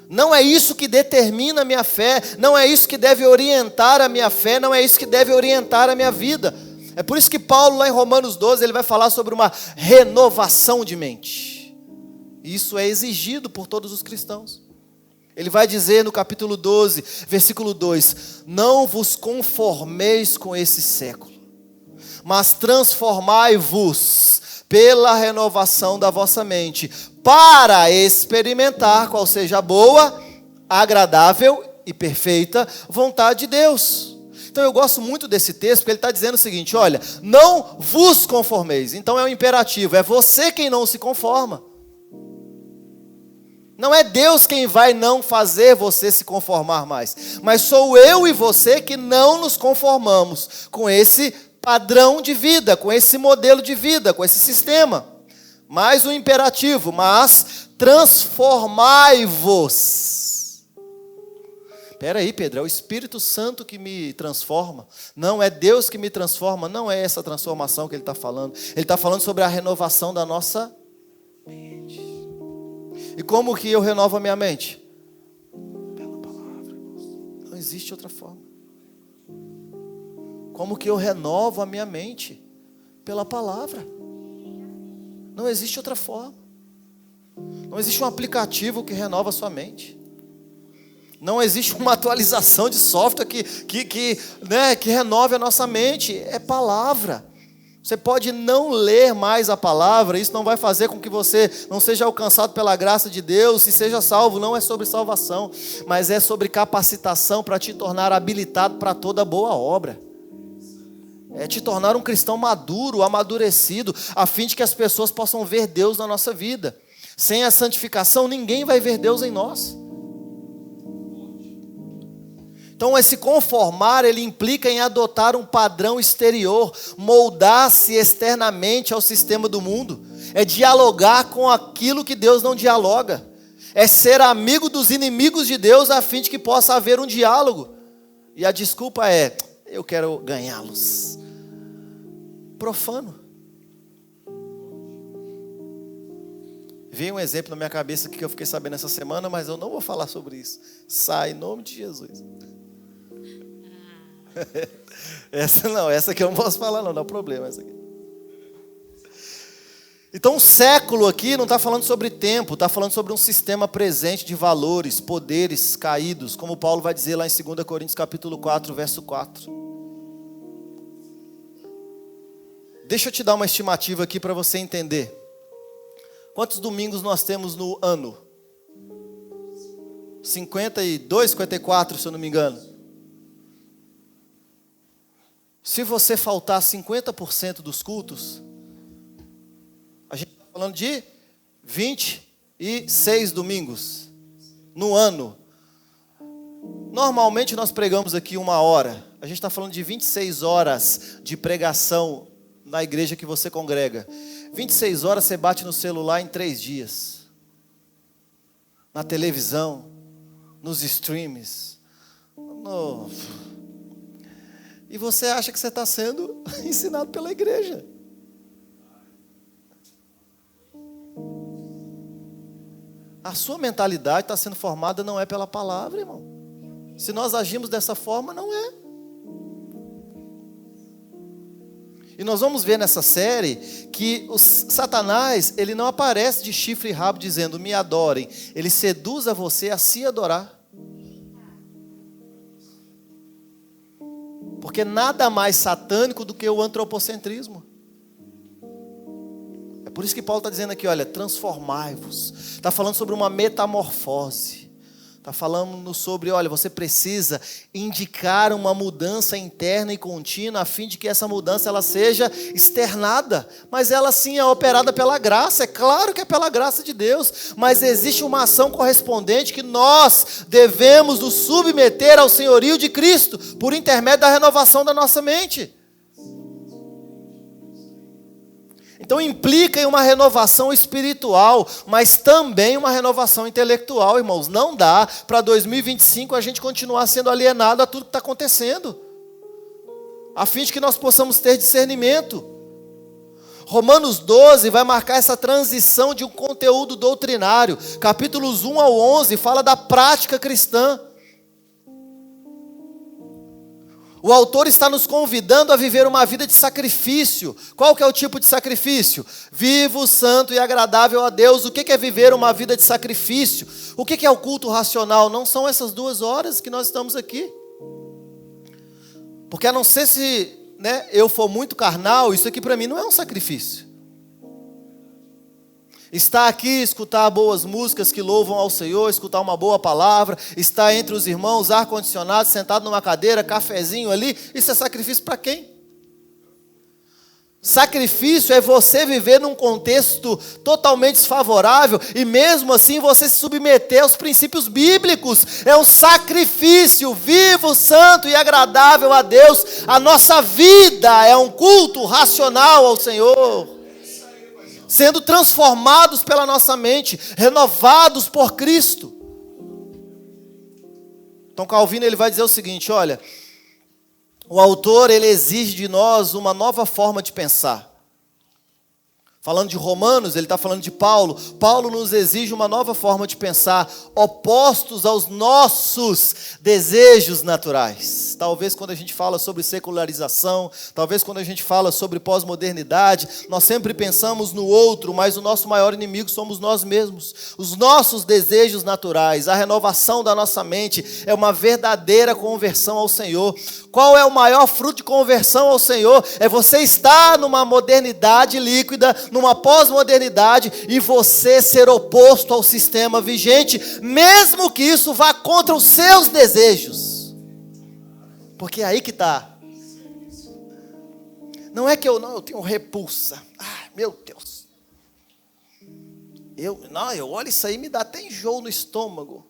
Não é isso que determina a minha fé, não é isso que deve orientar a minha fé, não é isso que deve orientar a minha vida. É por isso que Paulo, lá em Romanos 12, ele vai falar sobre uma renovação de mente. Isso é exigido por todos os cristãos. Ele vai dizer no capítulo 12, versículo 2: não vos conformeis com esse século, mas transformai-vos pela renovação da vossa mente, para experimentar qual seja a boa, agradável e perfeita vontade de Deus. Então eu gosto muito desse texto, porque ele está dizendo o seguinte: olha, não vos conformeis. Então é um imperativo, é você quem não se conforma. Não é Deus quem vai não fazer você se conformar mais, mas sou eu e você que não nos conformamos com esse padrão de vida, com esse modelo de vida, com esse sistema. Mais um imperativo, mas transformai-vos. Espera aí, Pedro, é o Espírito Santo que me transforma. Não é Deus que me transforma, não é essa transformação que ele está falando. Ele está falando sobre a renovação da nossa mente. E como que eu renovo a minha mente? Pela palavra. Não existe outra forma. Como que eu renovo a minha mente? Pela palavra. Não existe outra forma. Não existe um aplicativo que renova a sua mente. Não existe uma atualização de software que renove a nossa mente. É palavra. Você pode não ler mais a palavra, isso não vai fazer com que você não seja alcançado pela graça de Deus, e seja salvo. Não é sobre salvação, mas é sobre capacitação para te tornar habilitado para toda boa obra. É te tornar um cristão maduro, amadurecido, a fim de que as pessoas possam ver Deus na nossa vida. Sem a santificação, ninguém vai ver Deus em nós. Então, esse conformar, ele implica em adotar um padrão exterior, moldar-se externamente ao sistema do mundo. É dialogar com aquilo que Deus não dialoga. É ser amigo dos inimigos de Deus, a fim de que possa haver um diálogo. E a desculpa é, eu quero ganhá-los. Profano. Veio um exemplo na minha cabeça que eu fiquei sabendo essa semana, mas eu não vou falar sobre isso. Sai em nome de Jesus. Essa aqui eu não posso falar não, dá problema essa aqui. Então, século aqui não está falando sobre tempo, está falando sobre um sistema presente de valores, poderes caídos, como Paulo vai dizer lá em 2 Coríntios capítulo 4, verso 4. Deixa eu te dar uma estimativa aqui para você entender. Quantos domingos nós temos no ano? 52, 54, se eu não me engano. Se você faltar 50% dos cultos, a gente está falando de 26 domingos no ano. Normalmente nós pregamos aqui 1 hora. A gente está falando de 26 horas de pregação na igreja que você congrega. 26 horas você bate no celular em 3 dias. Na televisão, nos streams. E você acha que você está sendo ensinado pela igreja. A sua mentalidade está sendo formada não é pela palavra, irmão. Se nós agimos dessa forma, não é. E nós vamos ver nessa série que o Satanás, ele não aparece de chifre e rabo dizendo, me adorem. Ele seduz a você a se adorar. Porque nada mais satânico do que o antropocentrismo. É por isso que Paulo está dizendo aqui, olha, transformai-vos. Está falando sobre uma metamorfose. Está falando sobre, olha, você precisa indicar uma mudança interna e contínua, a fim de que essa mudança ela seja externada. Mas ela sim é operada pela graça, é claro que é pela graça de Deus. Mas existe uma ação correspondente que nós devemos nos submeter ao senhorio de Cristo, por intermédio da renovação da nossa mente. Então implica em uma renovação espiritual, mas também uma renovação intelectual, irmãos. Não dá para 2025 a gente continuar sendo alienado a tudo que está acontecendo, a fim de que nós possamos ter discernimento. Romanos 12 vai marcar essa transição de um conteúdo doutrinário. Capítulos 1 ao 11 fala da prática cristã. O autor está nos convidando a viver uma vida de sacrifício. Qual que é o tipo de sacrifício? Vivo, santo e agradável a Deus. O que é viver uma vida de sacrifício? O que é o culto racional? Não são essas 2 horas que nós estamos aqui. Porque a não ser se eu for muito carnal, isso aqui para mim não é um sacrifício. Estar aqui, escutar boas músicas que louvam ao Senhor, escutar uma boa palavra, estar entre os irmãos, ar-condicionado, sentado numa cadeira, cafezinho ali, isso é sacrifício para quem? Sacrifício é você viver num contexto totalmente desfavorável e mesmo assim você se submeter aos princípios bíblicos. É um sacrifício vivo, santo e agradável a Deus. A nossa vida é um culto racional ao Senhor. Sendo transformados pela nossa mente, renovados por Cristo. Então Calvino ele vai dizer o seguinte, olha, o autor ele exige de nós uma nova forma de pensar. Falando de Romanos, ele está falando de Paulo. Paulo nos exige uma nova forma de pensar, opostos aos nossos desejos naturais. Talvez quando a gente fala sobre secularização, talvez quando a gente fala sobre pós-modernidade, nós sempre pensamos no outro, mas o nosso maior inimigo somos nós mesmos. Os nossos desejos naturais, a renovação da nossa mente é uma verdadeira conversão ao Senhor. Qual é o maior fruto de conversão ao Senhor? É você estar numa modernidade líquida, numa pós-modernidade, e você ser oposto ao sistema vigente, mesmo que isso vá contra os seus desejos. Porque é aí que está. Não é que eu tenho repulsa. Ai, meu Deus. Eu olho isso aí, me dá até enjoo no estômago.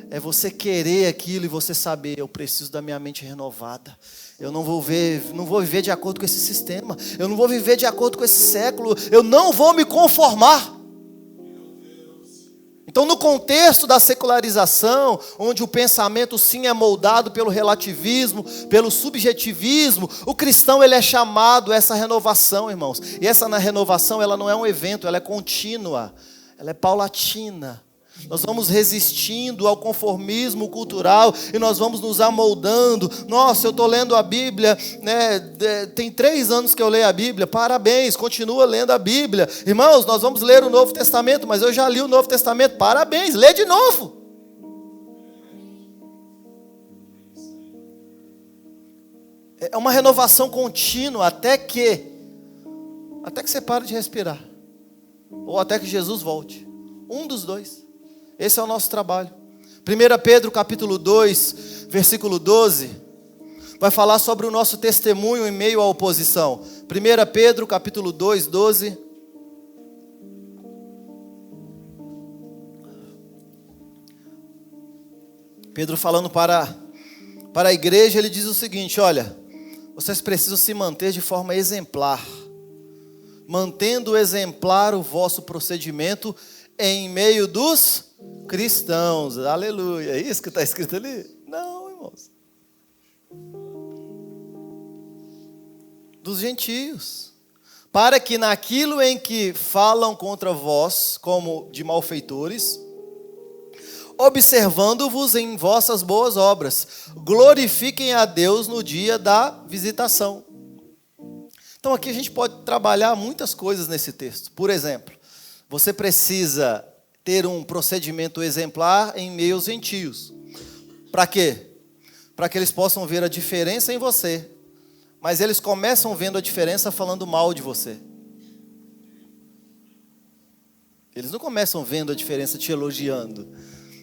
É você querer aquilo e você saber, eu preciso da minha mente renovada. Eu não vou viver de acordo com esse sistema. Eu não vou viver de acordo com esse século. Eu não vou me conformar. Então, no contexto da secularização, onde o pensamento sim é moldado pelo relativismo, pelo subjetivismo, o cristão ele é chamado a essa renovação, irmãos. E essa renovação ela não é um evento, ela é contínua, ela é paulatina. Nós vamos resistindo ao conformismo cultural e nós vamos nos amoldando. Nossa, eu estou lendo a Bíblia, né? Tem 3 anos que eu leio a Bíblia, parabéns, continua lendo a Bíblia. Irmãos, nós vamos ler o Novo Testamento, mas eu já li o Novo Testamento, parabéns, lê de novo. É uma renovação contínua até que você pare de respirar, ou até que Jesus volte, um dos dois. Esse é o nosso trabalho. 1 Pedro capítulo 2, versículo 12, vai falar sobre o nosso testemunho em meio à oposição. 1 Pedro capítulo 2, 12. Pedro falando para a igreja, ele diz o seguinte: olha, vocês precisam se manter de forma exemplar, mantendo exemplar o vosso procedimento em meio dos cristãos. Aleluia. É isso que está escrito ali? Não, irmãos. Dos gentios. Para que naquilo em que falam contra vós, como de malfeitores, observando-vos em vossas boas obras, glorifiquem a Deus no dia da visitação. Então aqui a gente pode trabalhar muitas coisas nesse texto. Por exemplo, você precisa ter um procedimento exemplar em meio aos gentios. Para quê? Para que eles possam ver a diferença em você. Mas eles começam vendo a diferença falando mal de você. Eles não começam vendo a diferença te elogiando.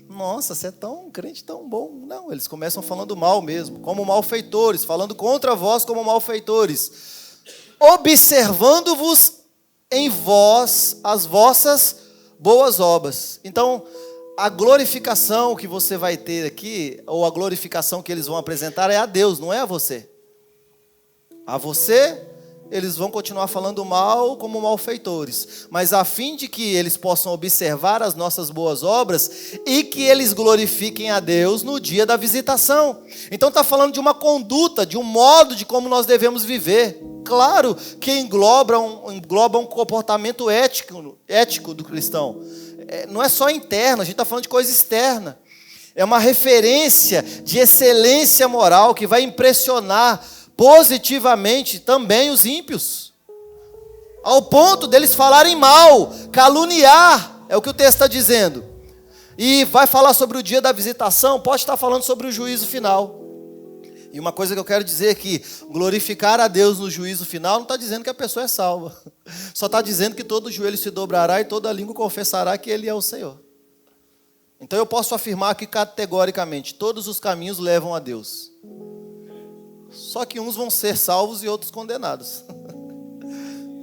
Nossa, você é tão crente, tão bom. Não, eles começam falando mal mesmo, como malfeitores, falando contra vós como malfeitores. Observando-vos em vós as vossas boas obras. Então, a glorificação que você vai ter aqui, ou a glorificação que eles vão apresentar é a Deus, não é a você. A você, eles vão continuar falando mal como malfeitores, mas a fim de que eles possam observar as nossas boas obras e que eles glorifiquem a Deus no dia da visitação. Então está falando de uma conduta, de um modo de como nós devemos viver. Claro que engloba um comportamento ético do cristão. Não é só interno, a gente está falando de coisa externa. É uma referência de excelência moral que vai impressionar positivamente também os ímpios, ao ponto deles falarem mal, caluniar, é o que o texto está dizendo. E vai falar sobre o dia da visitação, pode estar falando sobre o juízo final. E uma coisa que eu quero dizer é que glorificar a Deus no juízo final não está dizendo que a pessoa é salva. Só está dizendo que todo joelho se dobrará e toda língua confessará que Ele é o Senhor. Então eu posso afirmar aqui categoricamente, todos os caminhos levam a Deus. Só que uns vão ser salvos e outros condenados.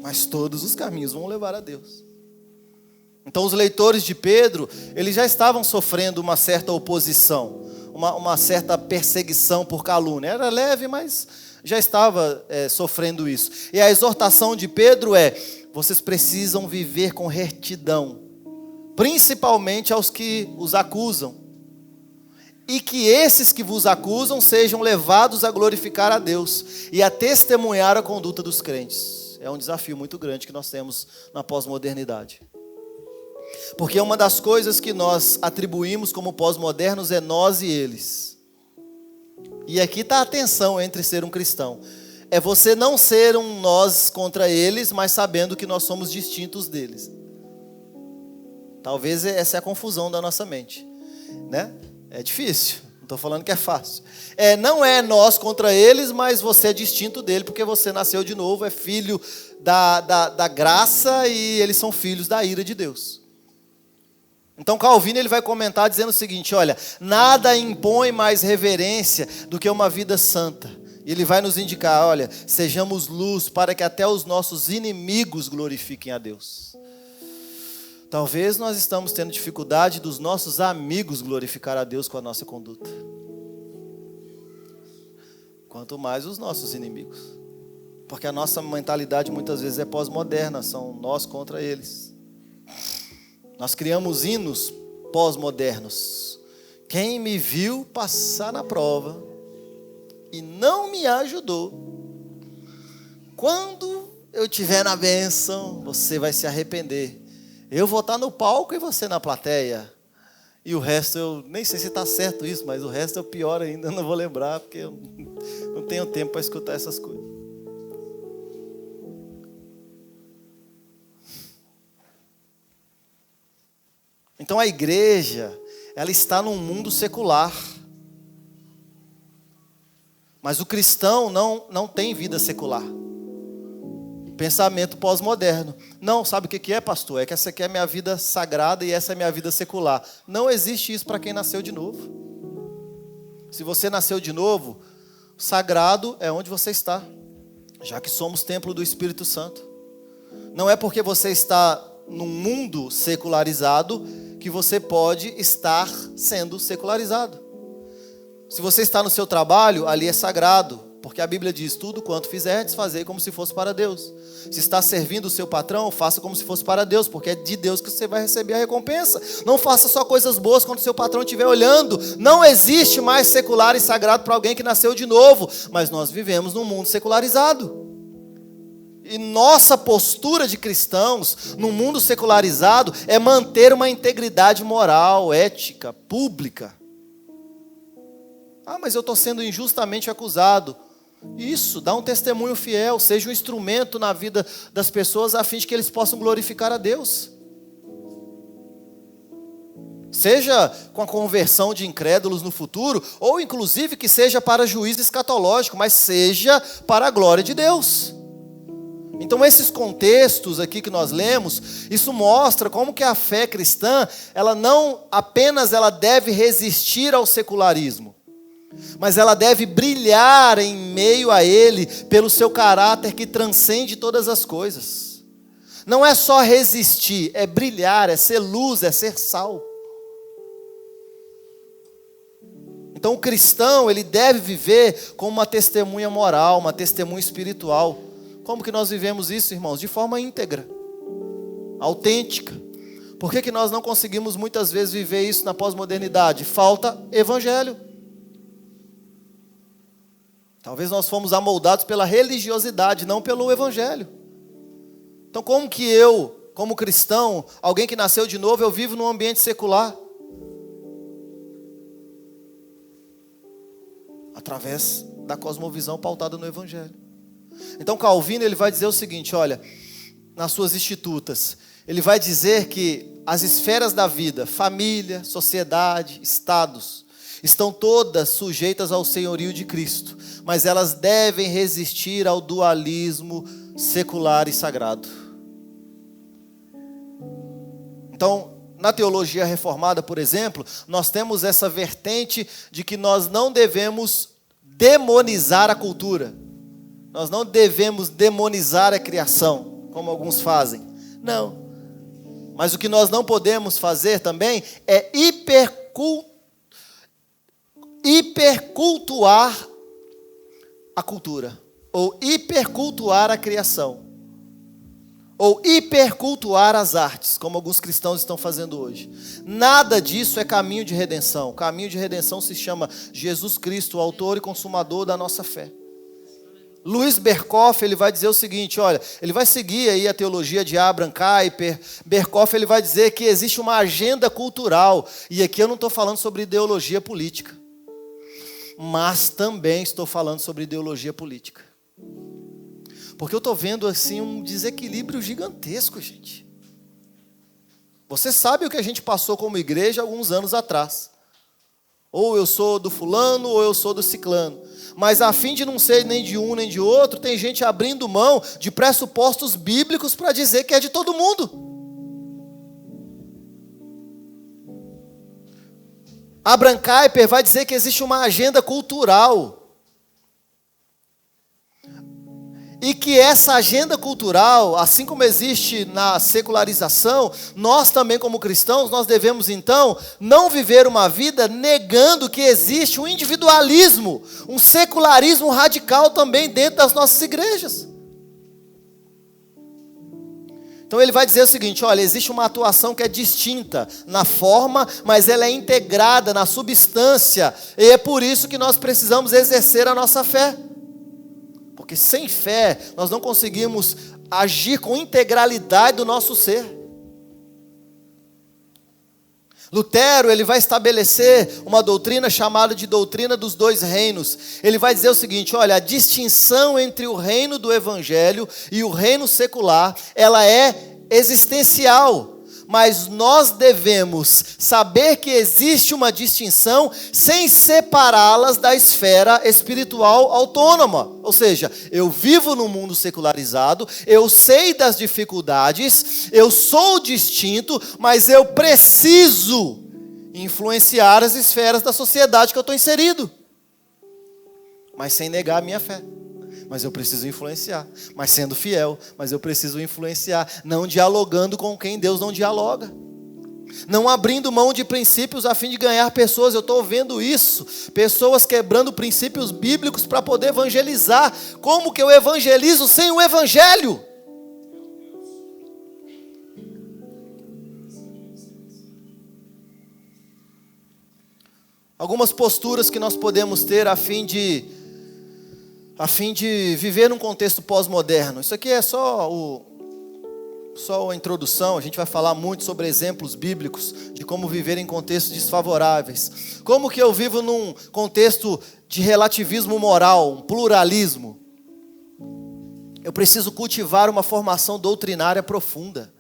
Mas todos os caminhos vão levar a Deus. Então os leitores de Pedro, eles já estavam sofrendo uma certa oposição, uma certa perseguição por calúnia. Era leve, mas já estava sofrendo isso. E a exortação de Pedro é: vocês precisam viver com retidão, principalmente aos que os acusam. E que esses que vos acusam sejam levados a glorificar a Deus e a testemunhar a conduta dos crentes. É um desafio muito grande que nós temos na pós-modernidade. Porque uma das coisas que nós atribuímos como pós-modernos é nós e eles. E aqui está a tensão entre ser um cristão. É você não ser um nós contra eles, mas sabendo que nós somos distintos deles. Talvez essa é a confusão da nossa mente, né? É difícil, não estou falando que é fácil. Não é nós contra eles, mas você é distinto dele, porque você nasceu de novo, é filho da graça e eles são filhos da ira de Deus. Então Calvino ele vai comentar dizendo o seguinte: olha, nada impõe mais reverência do que uma vida santa. E ele vai nos indicar, olha, sejamos luz para que até os nossos inimigos glorifiquem a Deus. Talvez nós estamos tendo dificuldade dos nossos amigos glorificar a Deus com a nossa conduta. Quanto mais os nossos inimigos. Porque a nossa mentalidade muitas vezes é pós-moderna, são nós contra eles. Nós criamos hinos pós-modernos. Quem me viu passar na prova e não me ajudou, quando eu estiver na bênção, você vai se arrepender. Eu vou estar no palco e você na plateia. E o resto, eu nem sei se está certo isso, mas o resto é o pior ainda, eu não vou lembrar, porque eu não tenho tempo para escutar essas coisas. Então a igreja, ela está num mundo secular. Mas o cristão não tem vida secular. Pensamento pós-moderno. Não, sabe o que é, pastor? É que essa aqui é a minha vida sagrada e essa é a minha vida secular. Não existe isso para quem nasceu de novo. Se você nasceu de novo, sagrado é onde você está, já que somos templo do Espírito Santo. Não é porque você está num mundo secularizado que você pode estar sendo secularizado. Se você está no seu trabalho, ali é sagrado, porque a Bíblia diz, tudo quanto fizerdes, fazei como se fosse para Deus. Se está servindo o seu patrão, faça como se fosse para Deus, porque é de Deus que você vai receber a recompensa. Não faça só coisas boas quando o seu patrão estiver olhando. Não existe mais secular e sagrado para alguém que nasceu de novo, mas nós vivemos num mundo secularizado. E nossa postura de cristãos, no mundo secularizado, é manter uma integridade moral, ética, pública. Ah, mas eu estou sendo injustamente acusado. Isso, dá um testemunho fiel, seja um instrumento na vida das pessoas, a fim de que eles possam glorificar a Deus. Seja com a conversão de incrédulos no futuro, ou inclusive que seja para juízo escatológico, mas seja para a glória de Deus. Então esses contextos aqui que nós lemos, isso mostra como que a fé cristã, ela não apenas ela deve resistir ao secularismo, mas ela deve brilhar em meio a ele pelo seu caráter que transcende todas as coisas. Não é só resistir, é brilhar, é ser luz, é ser sal. Então o cristão, ele deve viver como uma testemunha moral, uma testemunha espiritual. Como que nós vivemos isso, irmãos? De forma íntegra, autêntica. Por que nós não conseguimos muitas vezes viver isso na pós-modernidade? Falta evangelho. Talvez nós fomos amoldados pela religiosidade, não pelo evangelho. Então como que eu, como cristão, alguém que nasceu de novo, eu vivo num ambiente secular? Através da cosmovisão pautada no evangelho. Então Calvino, ele vai dizer o seguinte, olha, nas suas institutas, ele vai dizer que as esferas da vida, família, sociedade, estados, estão todas sujeitas ao senhorio de Cristo, mas elas devem resistir ao dualismo secular e sagrado. Então, na teologia reformada, por exemplo, nós temos essa vertente de que nós não devemos demonizar a cultura. Nós não devemos demonizar a criação, como alguns fazem. Não. Mas o que nós não podemos fazer também é hipercultuar a cultura. Ou hipercultuar a criação. Ou hipercultuar as artes, como alguns cristãos estão fazendo hoje. Nada disso é caminho de redenção. O caminho de redenção se chama Jesus Cristo, o autor e consumador da nossa fé. Luiz Berkhoff, ele vai dizer o seguinte, olha, ele vai seguir aí a teologia de Abraham Kuyper. Berkhoff, ele vai dizer que existe uma agenda cultural, e aqui eu não estou falando sobre ideologia política, mas também estou falando sobre ideologia política, porque eu estou vendo assim um desequilíbrio gigantesco, gente. Você sabe o que a gente passou como igreja alguns anos atrás, ou eu sou do fulano, ou eu sou do ciclano. Mas a fim de não ser nem de um nem de outro, tem gente abrindo mão de pressupostos bíblicos para dizer que é de todo mundo. Abraham Kuyper vai dizer que existe uma agenda cultural. E que essa agenda cultural, assim como existe na secularização, nós também como cristãos, nós devemos então não viver uma vida negando que existe um individualismo, um secularismo radical também dentro das nossas igrejas. Então ele vai dizer o seguinte, olha, existe uma atuação que é distinta na forma, mas ela é integrada na substância, e é por isso que nós precisamos exercer a nossa fé. Porque sem fé, nós não conseguimos agir com integralidade do nosso ser. Lutero, ele vai estabelecer uma doutrina chamada de doutrina dos dois reinos. Ele vai dizer o seguinte, olha, a distinção entre o reino do evangelho e o reino secular, ela é existencial. Mas nós devemos saber que existe uma distinção sem separá-las da esfera espiritual autônoma. Ou seja, eu vivo num mundo secularizado, eu sei das dificuldades, eu sou distinto, mas eu preciso influenciar as esferas da sociedade que eu estou inserido. Mas sem negar a minha fé. Mas eu preciso influenciar, mas sendo fiel, mas eu preciso influenciar, não dialogando com quem Deus não dialoga, não abrindo mão de princípios a fim de ganhar pessoas. Eu estou vendo isso, pessoas quebrando princípios bíblicos para poder evangelizar. Como que eu evangelizo sem o evangelho? Algumas posturas que nós podemos ter a fim de viver num contexto pós-moderno. Isso aqui é só a introdução. A gente vai falar muito sobre exemplos bíblicos de como viver em contextos desfavoráveis. Como que eu vivo num contexto de relativismo moral, um pluralismo? Eu preciso cultivar uma formação doutrinária profunda.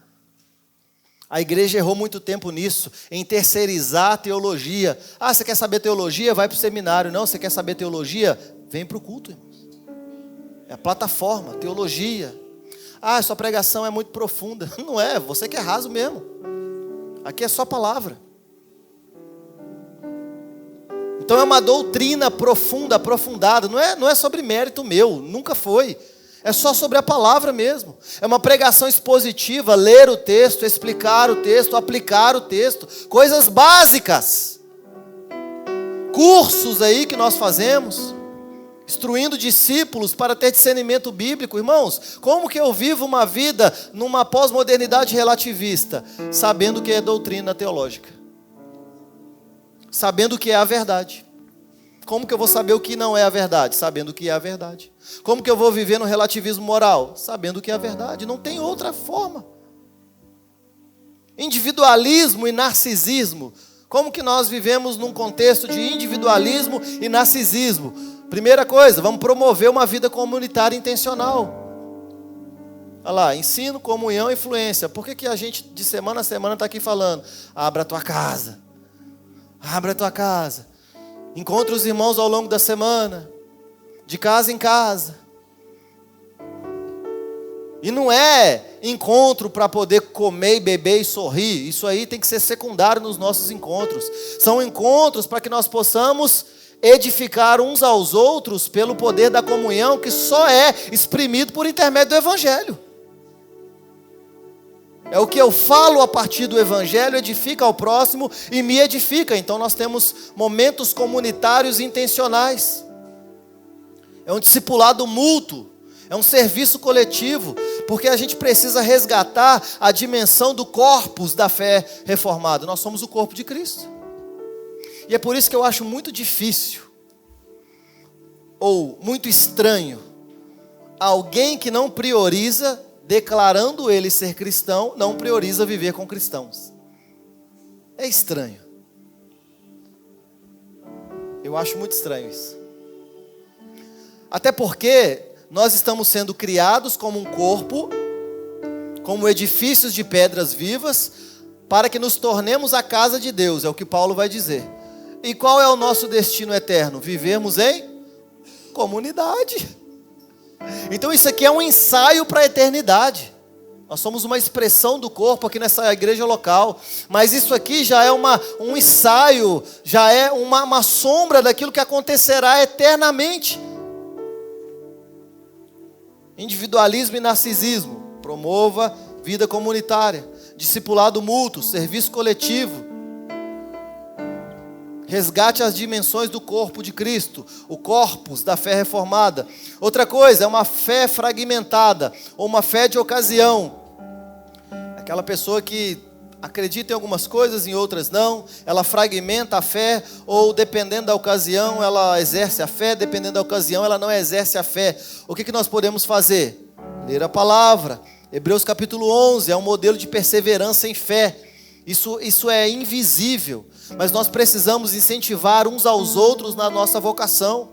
A igreja errou muito tempo nisso, em terceirizar a teologia. Ah, você quer saber teologia? Vai para o seminário. Não, você quer saber teologia? Vem para o culto, irmãos. É a plataforma, teologia. Ah, sua pregação é muito profunda. Não é, você que é raso mesmo. Aqui é só palavra. Então é uma doutrina profunda, aprofundada. Não é sobre mérito meu, nunca foi. É só sobre a palavra mesmo. É uma pregação expositiva, ler o texto, explicar o texto, aplicar o texto. Coisas básicas. Cursos aí que nós fazemos. Instruindo discípulos para ter discernimento bíblico. Irmãos, como que eu vivo uma vida numa pós-modernidade relativista? Sabendo que é doutrina teológica. Sabendo que é a verdade. Como que eu vou saber o que não é a verdade? Sabendo o que é a verdade. Como que eu vou viver no relativismo moral? Sabendo o que é a verdade. Não tem outra forma. Individualismo e narcisismo. Como que nós vivemos num contexto de individualismo e narcisismo? Primeira coisa, vamos promover uma vida comunitária intencional. Olha lá, ensino, comunhão e influência. Por que a gente de semana a semana está aqui falando? Abra a tua casa. Abra a tua casa. Encontre os irmãos ao longo da semana. De casa em casa. E não é encontro para poder comer, beber e sorrir. Isso aí tem que ser secundário nos nossos encontros. São encontros para que nós possamos edificar uns aos outros pelo poder da comunhão que só é exprimido por intermédio do Evangelho. É o que eu falo a partir do Evangelho, edifica ao próximo e me edifica. Então nós temos momentos comunitários intencionais. É um discipulado mútuo, é um serviço coletivo, porque a gente precisa resgatar a dimensão do corpus da fé reformada. Nós somos o corpo de Cristo. E é por isso que eu acho muito difícil, ou muito estranho, alguém que não prioriza, declarando ele ser cristão, não prioriza viver com cristãos. É estranho. Eu acho muito estranho isso. Até porque nós estamos sendo criados como um corpo, como edifícios de pedras vivas, para que nos tornemos a casa de Deus, é o que Paulo vai dizer. E qual é o nosso destino eterno? Vivermos em comunidade. Então isso aqui é um ensaio para a eternidade. Nós somos uma expressão do corpo aqui nessa igreja local. Mas isso aqui já é um ensaio, já é uma sombra daquilo que acontecerá eternamente. Individualismo e narcisismo. Promova vida comunitária. Discipulado mútuo, serviço coletivo. Resgate as dimensões do corpo de Cristo, o corpus da fé reformada. Outra coisa é uma fé fragmentada, ou uma fé de ocasião. Aquela pessoa que acredita em algumas coisas, em outras não. Ela fragmenta a fé, ou dependendo da ocasião, ela exerce a fé, dependendo da ocasião, ela não exerce a fé. O que nós podemos fazer? Ler a palavra. Hebreus capítulo 11 é um modelo de perseverança em fé. Isso é invisível, mas nós precisamos incentivar uns aos outros na nossa vocação.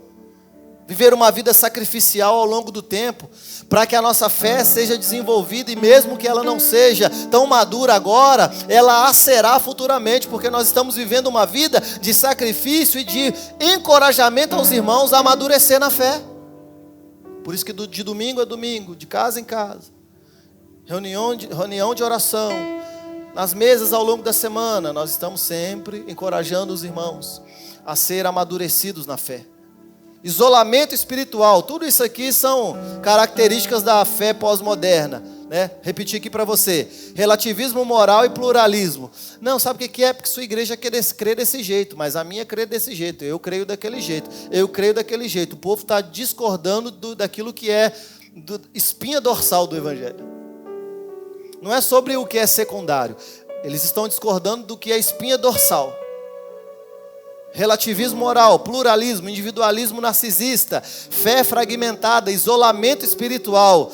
Viver uma vida sacrificial ao longo do tempo, para que a nossa fé seja desenvolvida, e mesmo que ela não seja tão madura agora, ela a será futuramente, porque nós estamos vivendo uma vida de sacrifício e de encorajamento aos irmãos a amadurecer na fé. Por isso que de domingo a domingo, de casa em casa, reunião de oração, nas mesas ao longo da semana, nós estamos sempre encorajando os irmãos a ser amadurecidos na fé. Isolamento espiritual, tudo isso aqui são características da fé pós-moderna, né? Repetir aqui para você: relativismo moral e pluralismo. Não, sabe o que é? Porque sua igreja crê desse jeito, mas a minha crê desse jeito, eu creio daquele jeito, eu creio daquele jeito. O povo está discordando daquilo que é espinha dorsal do evangelho. Não é sobre o que é secundário. Eles estão discordando do que é espinha dorsal. Relativismo moral, pluralismo, individualismo narcisista, fé fragmentada, isolamento espiritual.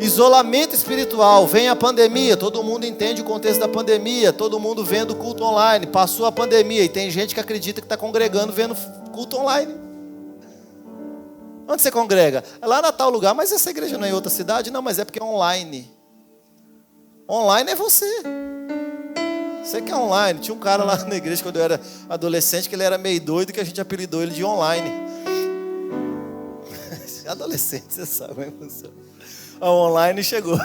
Isolamento espiritual, vem a pandemia, todo mundo entende o contexto da pandemia, todo mundo vendo culto online, passou a pandemia e tem gente que acredita que está congregando vendo culto online. Onde você congrega? É lá na tal lugar, mas essa igreja não é em outra cidade? Não, mas é porque é online. Online é você. Você que é online. Tinha um cara lá na igreja quando eu era adolescente que ele era meio doido, que a gente apelidou ele de online. Adolescente, você sabe como é que funciona. O online chegou.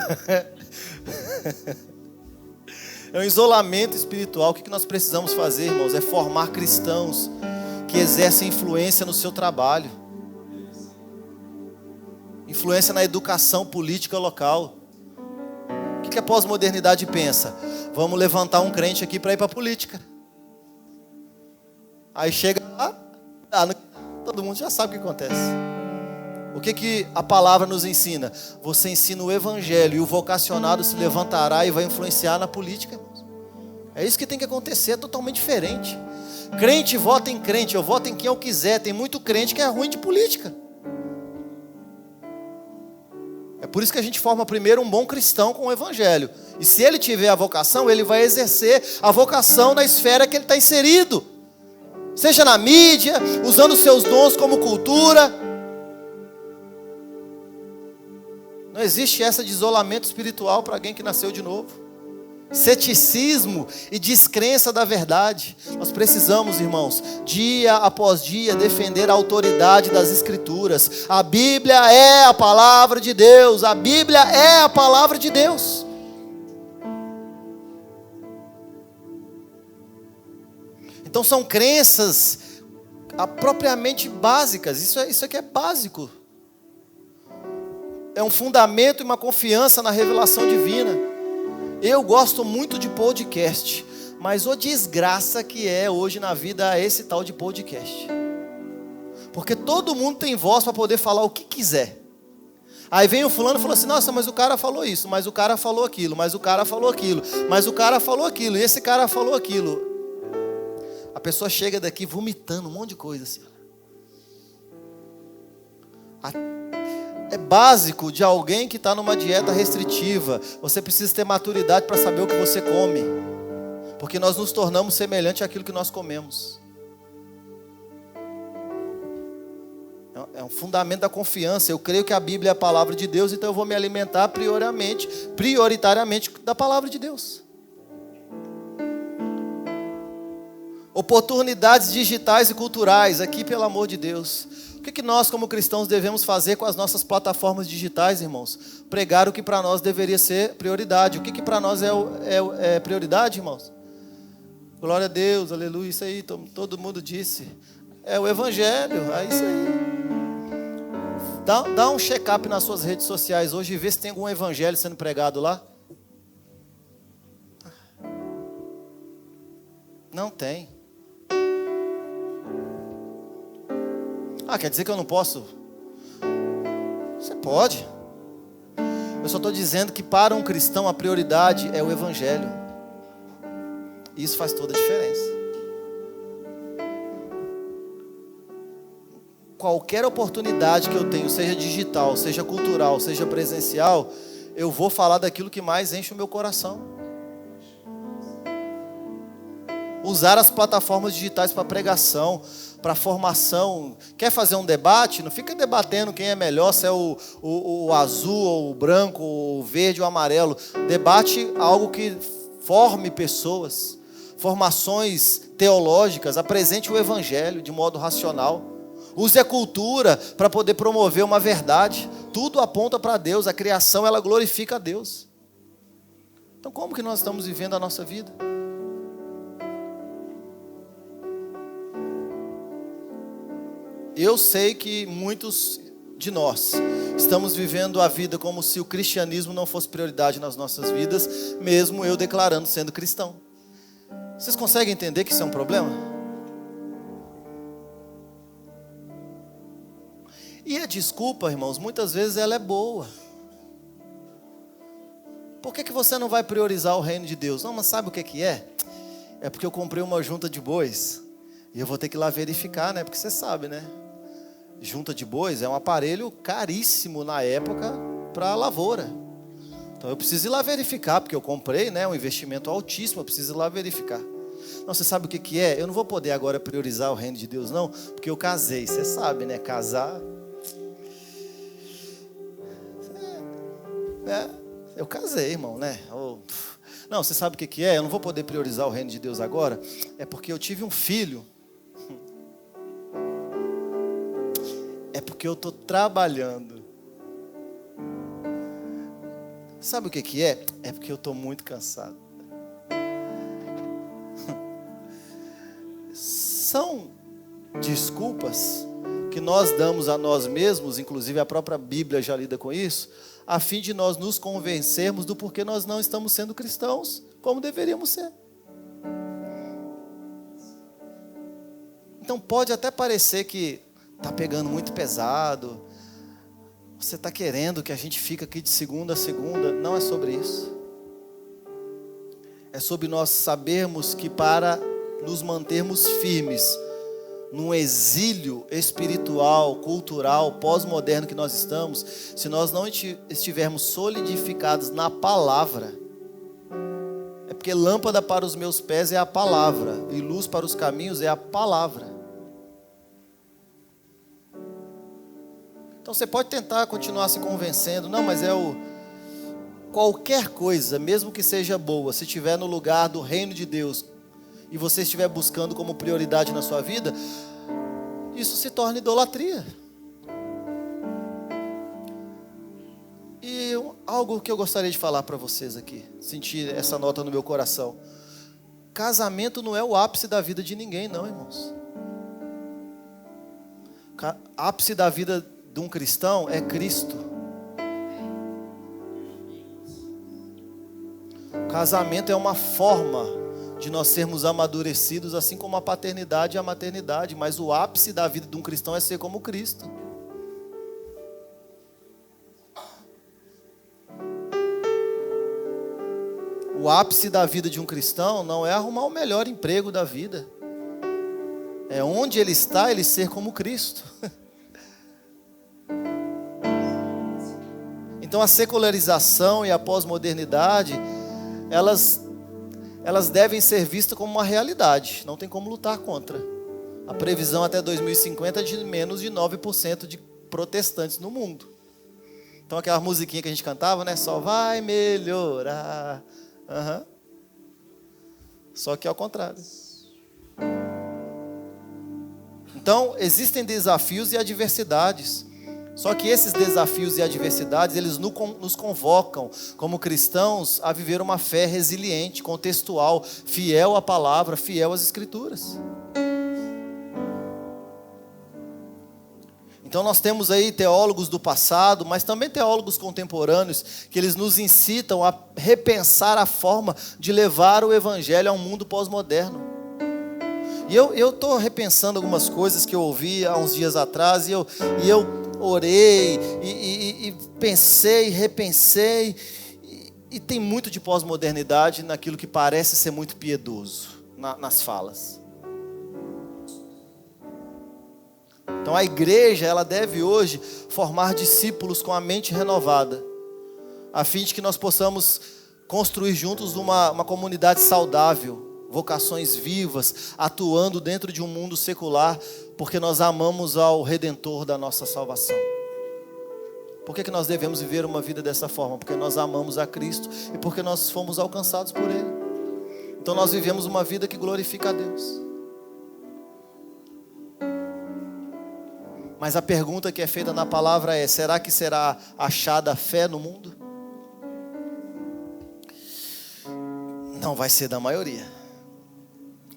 É um isolamento espiritual. O que nós precisamos fazer, irmãos? É formar cristãos que exercem influência no seu trabalho, influência na educação política local. O que a pós-modernidade pensa? Vamos levantar um crente aqui para ir para a política. Aí chega lá, todo mundo já sabe o que acontece. O que a palavra nos ensina? Você ensina o evangelho e o vocacionado se levantará e vai influenciar na política, irmãos. É isso que tem que acontecer, é totalmente diferente. Crente vota em crente, eu voto em quem eu quiser. Tem muito crente que é ruim de política. É por isso que a gente forma primeiro um bom cristão com o evangelho. E se ele tiver a vocação, ele vai exercer a vocação na esfera que ele está inserido. Seja na mídia, usando os seus dons como cultura. Não existe essa de isolamento espiritual para alguém que nasceu de novo. Ceticismo e descrença da verdade. Nós precisamos, irmãos, dia após dia, defender a autoridade das Escrituras. A Bíblia é a palavra de Deus. A Bíblia é a palavra de Deus. Então são crenças propriamente básicas. Isso aqui é básico. É um fundamento e uma confiança na revelação divina. Eu gosto muito de podcast, mas o desgraça que é hoje na vida esse tal de podcast. Porque todo mundo tem voz para poder falar o que quiser. Aí vem o fulano e fala assim: nossa, mas o cara falou isso, mas o cara falou aquilo, mas o cara falou aquilo, mas o cara falou aquilo, e esse cara falou aquilo. A pessoa chega daqui vomitando um monte de coisa assim. É básico de alguém que está numa dieta restritiva. Você precisa ter maturidade para saber o que você come. Porque nós nos tornamos semelhantes àquilo que nós comemos. É um fundamento da confiança. Eu creio que a Bíblia é a palavra de Deus, então eu vou me alimentar prioritariamente da palavra de Deus. Oportunidades digitais e culturais. Aqui, pelo amor de Deus. O que nós, como cristãos, devemos fazer com as nossas plataformas digitais, irmãos? Pregar o que para nós deveria ser prioridade. O que para nós é prioridade, irmãos? Glória a Deus, aleluia, isso aí, todo mundo disse. É o evangelho, é isso aí. Dá um check-up nas suas redes sociais hoje e vê se tem algum evangelho sendo pregado lá. Não tem. Quer dizer que eu não posso? Você pode. Eu só estou dizendo que para um cristão a prioridade é o evangelho. Isso faz toda a diferença. Qualquer oportunidade que eu tenho, seja digital, seja cultural, seja presencial, eu vou falar daquilo que mais enche o meu coração. Usar as plataformas digitais para pregação, para formação. Quer fazer um debate? Não fica debatendo quem é melhor, se é o azul, ou o branco, ou o verde, ou o amarelo. Debate algo que forme pessoas. Formações teológicas. Apresente o evangelho de modo racional. Use a cultura para poder promover uma verdade. Tudo aponta para Deus. A criação, ela glorifica a Deus. Então como que nós estamos vivendo a nossa vida? Eu sei que muitos de nós estamos vivendo a vida como se o cristianismo não fosse prioridade nas nossas vidas, mesmo eu declarando sendo cristão. Vocês conseguem entender que isso é um problema? E a desculpa, irmãos, muitas vezes ela é boa. Por que você não vai priorizar o reino de Deus? Não, mas sabe o que é? É porque eu comprei uma junta de bois e eu vou ter que ir lá verificar, né? Porque você sabe, né? Junta de bois é um aparelho caríssimo na época para a lavoura. Então eu preciso ir lá verificar, porque eu comprei, né, um investimento altíssimo, eu preciso ir lá verificar. Não, você sabe o que é? Eu não vou poder agora priorizar o reino de Deus, não, porque eu casei. Você sabe, né? Casar. Eu casei, irmão, né? Não, você sabe o que é? Eu não vou poder priorizar o reino de Deus agora, é porque eu tive um filho. É porque eu estou trabalhando. Sabe o que é? É porque eu estou muito cansado. São desculpas que nós damos a nós mesmos, inclusive a própria Bíblia já lida com isso, a fim de nós nos convencermos do porquê nós não estamos sendo cristãos como deveríamos ser. Então pode até parecer que está pegando muito pesado, você está querendo que a gente fique aqui de segunda a segunda. Não é sobre isso. É sobre nós sabermos que para nos mantermos firmes num exílio espiritual, cultural, pós-moderno que nós estamos, se nós não estivermos solidificados na palavra, é porque lâmpada para os meus pés é a palavra, e luz para os caminhos é a palavra. Então você pode tentar continuar se convencendo, não, mas qualquer coisa, mesmo que seja boa, se estiver no lugar do reino de Deus, e você estiver buscando como prioridade na sua vida, isso se torna idolatria. E algo que eu gostaria de falar para vocês aqui, sentir essa nota no meu coração. Casamento não é o ápice da vida de ninguém, não, irmãos. Ápice da vida de um cristão é Cristo. Casamento é uma forma de nós sermos amadurecidos, assim como a paternidade e a maternidade, mas o ápice da vida de um cristão é ser como Cristo. O ápice da vida de um cristão não é arrumar o melhor emprego da vida, é onde ele está, ele ser como Cristo. Então a secularização e a pós-modernidade, elas devem ser vistas como uma realidade, não tem como lutar contra. A previsão até 2050 é de menos de 9% de protestantes no mundo. Então aquela musiquinha que a gente cantava, né? Só vai melhorar. Uhum. Só que é ao contrário. Então existem desafios e adversidades. Só que esses desafios e adversidades, eles nos convocam, como cristãos, a viver uma fé resiliente, contextual, fiel à palavra, fiel às Escrituras. Então nós temos aí teólogos do passado, mas também teólogos contemporâneos, que eles nos incitam a repensar a forma de levar o evangelho a um mundo pós-moderno. E eu estou repensando algumas coisas que eu ouvi há uns dias atrás, e eu orei, e pensei, repensei, e tem muito de pós-modernidade naquilo que parece ser muito piedoso, nas falas. Então a igreja, ela deve hoje formar discípulos com a mente renovada, a fim de que nós possamos construir juntos uma comunidade saudável, vocações vivas, atuando dentro de um mundo secular, porque nós amamos ao Redentor da nossa salvação. Por que nós devemos viver uma vida dessa forma? Porque nós amamos a Cristo e porque nós fomos alcançados por Ele. Então nós vivemos uma vida que glorifica a Deus. Mas a pergunta que é feita na palavra é: será que será achada fé no mundo? Não vai ser da maioria.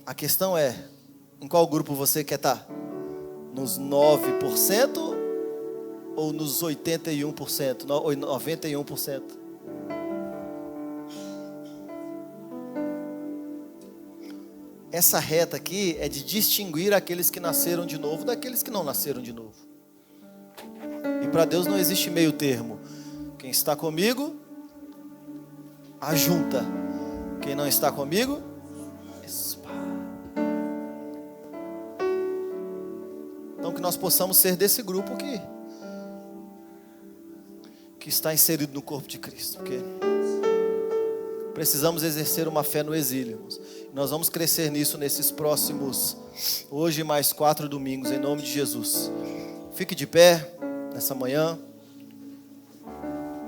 A questão é, em qual grupo você quer estar? Nos 9% ou nos 81%, 91%? Essa reta aqui é de distinguir aqueles que nasceram de novo daqueles que não nasceram de novo. E para Deus não existe meio termo. Quem está comigo, ajunta. Quem não está comigo, então que nós possamos ser desse grupo que está inserido no corpo de Cristo, porque precisamos exercer uma fé no exílio, irmãos. Nós vamos crescer nisso nesses próximos, hoje mais 4 domingos, em nome de Jesus. Fique de pé nessa manhã.